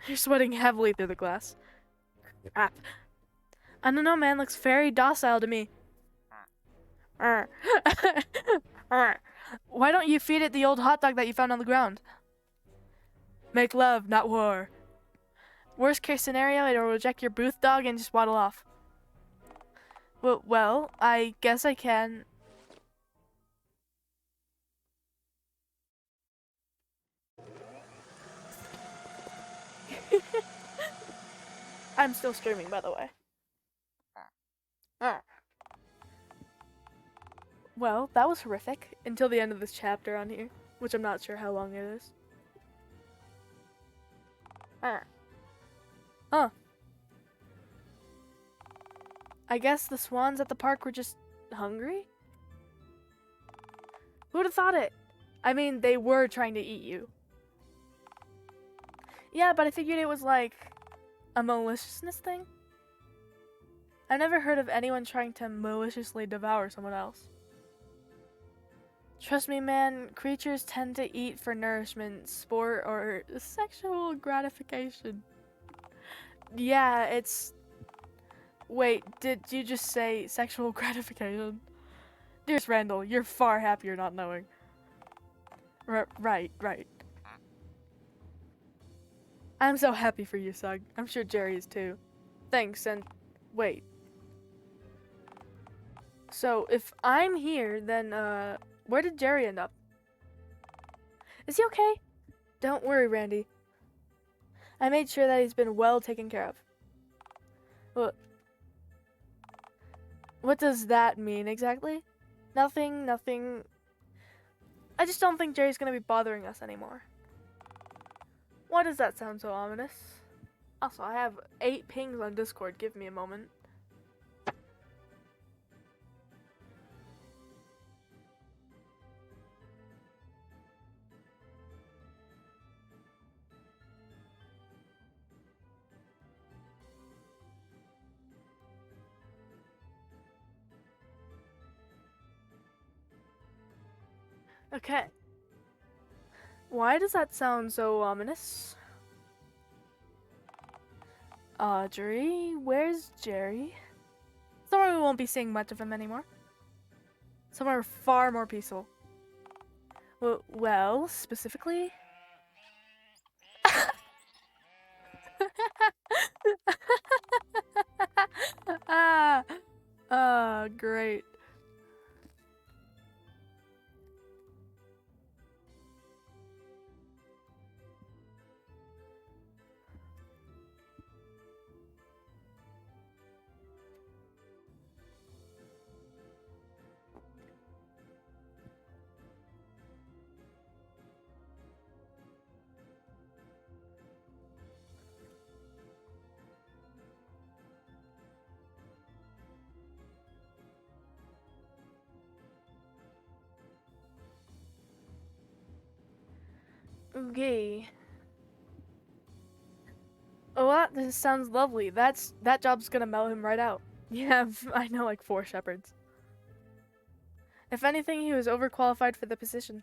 Speaker 1: You're sweating heavily through the glass. Crap. I don't know, man. Looks very docile to me. Why don't you feed it the old hot dog that you found on the ground? Make love, not war. Worst case scenario, it'll reject your booth dog and just waddle off. Well, I guess I can. I'm still streaming, by the way. Well, that was horrific until the end of this chapter on here, which I'm not sure how long it is. Huh. I guess the swans at the park were just hungry? Who'd have thought it? I mean, they were trying to eat you. Yeah, but I figured it was like a maliciousness thing. I've never heard of anyone trying to maliciously devour someone else. Trust me, man, creatures tend to eat for nourishment, sport, or sexual gratification. Yeah, it's... Wait, did you just say sexual gratification? Dearest Randall, you're far happier not knowing. Right. I'm so happy for you, Sug. I'm sure Jerry is too. Thanks, and... Wait. So, if I'm here, then, where did Jerry end up? Is he okay? Don't worry, Randy. I made sure that he's been well taken care of. What does that mean exactly? Nothing. I just don't think Jerry's gonna be bothering us anymore. Why does that sound so ominous? Also, I have 8 pings on Discord. Give me a moment. Okay. Why does that sound so ominous? Audrey, where's Jerry? Somewhere we won't be seeing much of him anymore. Somewhere far more peaceful. Well, specifically? Great. Okay. Oh, that sounds lovely. That job's gonna mellow him right out. Yeah, I know like 4 shepherds. If anything, he was overqualified for the position.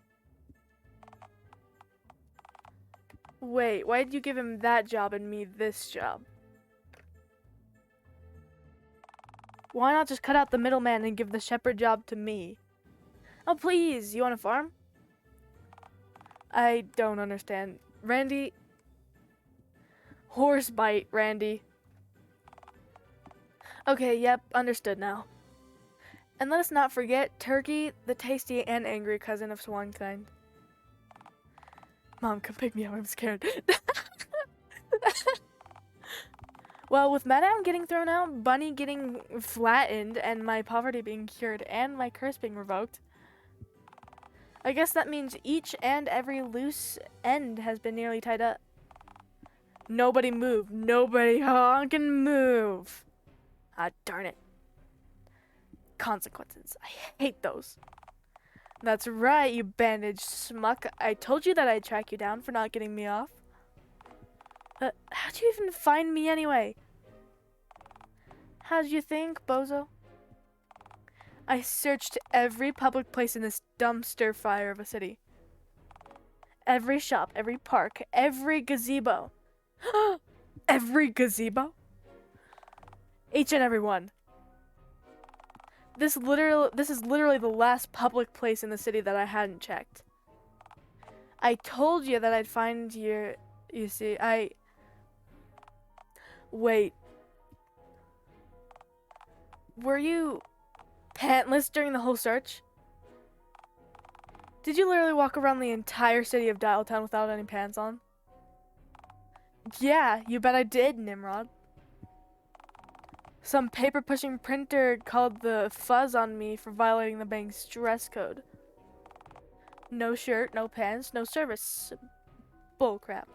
Speaker 1: Wait, why did you give him that job and me this job? Why not just cut out the middleman and give the shepherd job to me? Oh, please, you want a farm? I don't understand. Randy... Horse bite, Randy. Okay, yep, understood now. And let us not forget Turkey, the tasty and angry cousin of Swankind. Mom, come pick me up, I'm scared. Well, with Madame getting thrown out, Bunny getting flattened, and my poverty being cured, and my curse being revoked, I guess that means each and every loose end has been nearly tied up. Nobody move. Nobody honkin' move. Ah, darn it. Consequences. I hate those. That's right, you bandaged smuck. I told you that I'd track you down for not getting me off. How'd you even find me anyway? How'd you think, bozo? I searched every public place in this dumpster fire of a city. Every shop, every park, every gazebo. Every gazebo? Each and every one. This is literally the last public place in the city that I hadn't checked. I told you that I'd find you see, Wait. Were you pantless during the whole search? Did you literally walk around the entire city of Dialtown without any pants on? Yeah, you bet I did, Nimrod. Some paper-pushing printer called the fuzz on me for violating the bank's dress code. No shirt, no pants, no service. Bullcrap.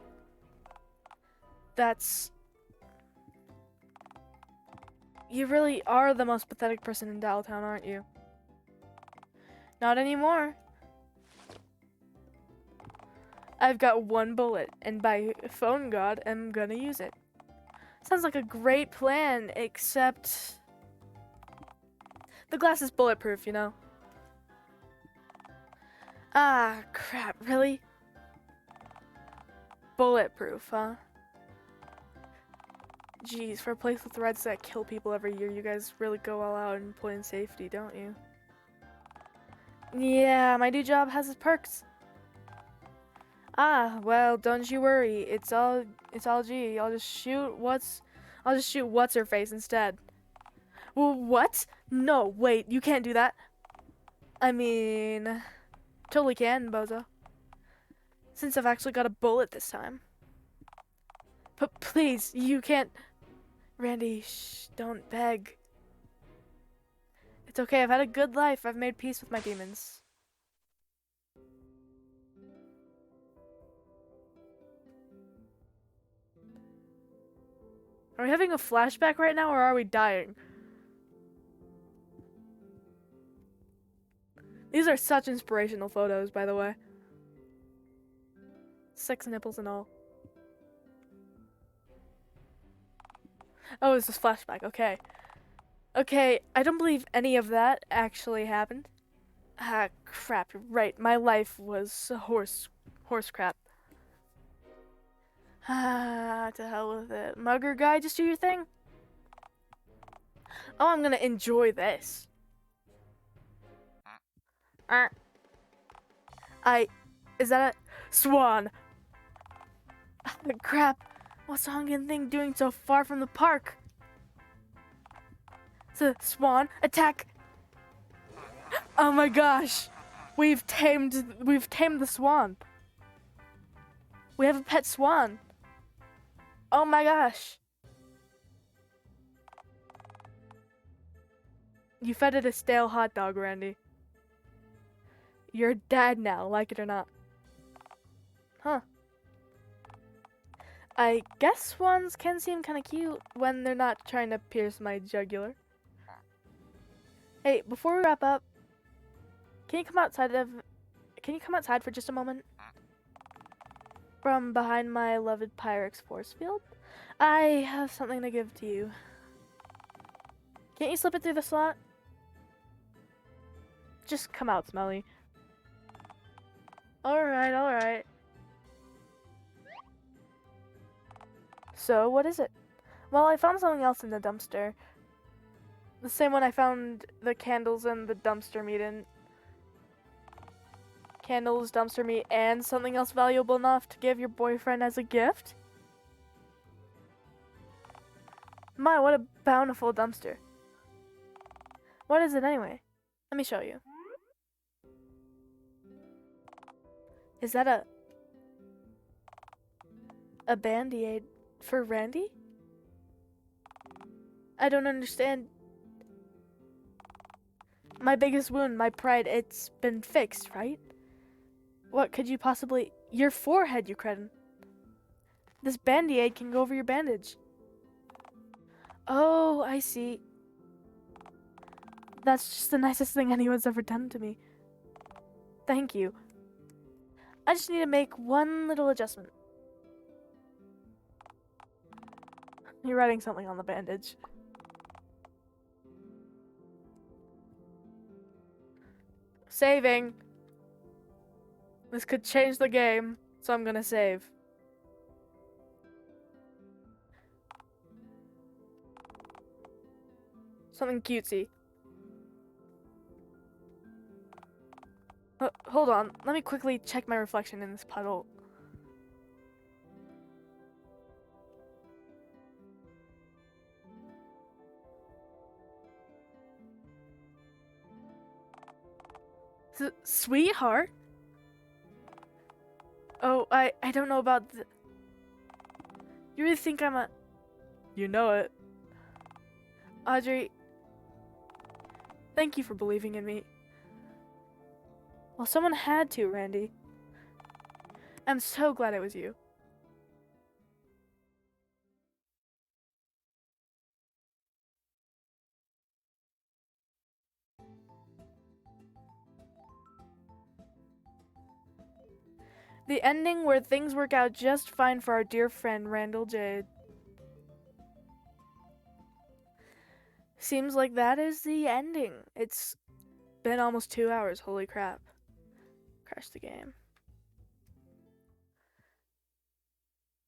Speaker 1: That's... You really are the most pathetic person in Dialtown, aren't you? Not anymore. I've got 1 bullet, and by phone god, I'm gonna use it. Sounds like a great plan, except... The glass is bulletproof, you know. Ah, crap, really? Bulletproof, huh? Jeez, for a place with reds that kill people every year, you guys really go all out in plain safety, don't you? Yeah, my new job has its perks. Ah, well, don't you worry. It's all G. I'll just shoot what's her face instead. Well, what? No, wait, you can't do that. I mean, totally can, bozo. Since I've actually got a bullet this time. But please, you can't. Randy, shh, don't beg. It's okay, I've had a good life. I've made peace with my demons. Are we having a flashback right now, or are we dying? These are such inspirational photos, by the way. Sex nipples and all. Oh, it's this flashback, okay. Okay, I don't believe any of that actually happened. Ah, crap, you're right. My life was horse crap. Ah, to hell with it. Mugger guy, just do your thing. Oh, I'm gonna enjoy this. Is that a swan? Ah, crap. What's the honking thing doing so far from the park? It's a swan. Attack! Oh my gosh. We've tamed the swan. We have a pet swan. Oh my gosh. You fed it a stale hot dog, Randy. You're dead now, like it or not. Huh. I guess swans can seem kind of cute when they're not trying to pierce my jugular. Hey, before we wrap up, can you come outside for just a moment? From behind my loved Pyrex force field, I have something to give to you. Can't you slip it through the slot? Just come out, Smelly. Alright. So, what is it? Well, I found something else in the dumpster. The same one I found the candles and the dumpster meat in. Candles, dumpster meat, and something else valuable enough to give your boyfriend as a gift? My, what a bountiful dumpster. What is it anyway? Let me show you. Is that a band-aid for Randy? I don't understand. My biggest wound, my pride, it's been fixed, right? What could you possibly... Your forehead, you cretin. This band-aid can go over your bandage. Oh, I see. That's just the nicest thing anyone's ever done to me. Thank you. I just need to make one little adjustment. You're writing something on the bandage. Saving. This could change the game, so I'm gonna save. Something cutesy. Hold on, let me quickly check my reflection in this puddle. Sweetheart? Oh, I don't know about the... You really think I'm a... You know it. Audrey, thank you for believing in me. Well, someone had to, Randy. I'm so glad it was you. The ending where things work out just fine for our dear friend Randall Jade. seems like that is the ending. It's been almost 2 hours. Holy crap. Crash the game.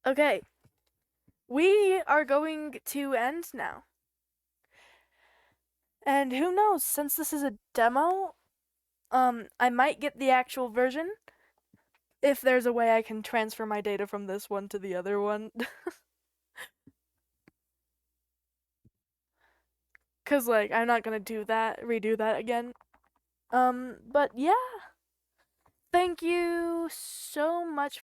Speaker 1: Okay. We are going to end now. And who knows, since this is a demo, I might get the actual version if there's a way I can transfer my data from this one to the other one. Cause like I'm not gonna redo that again. But yeah. Thank you so much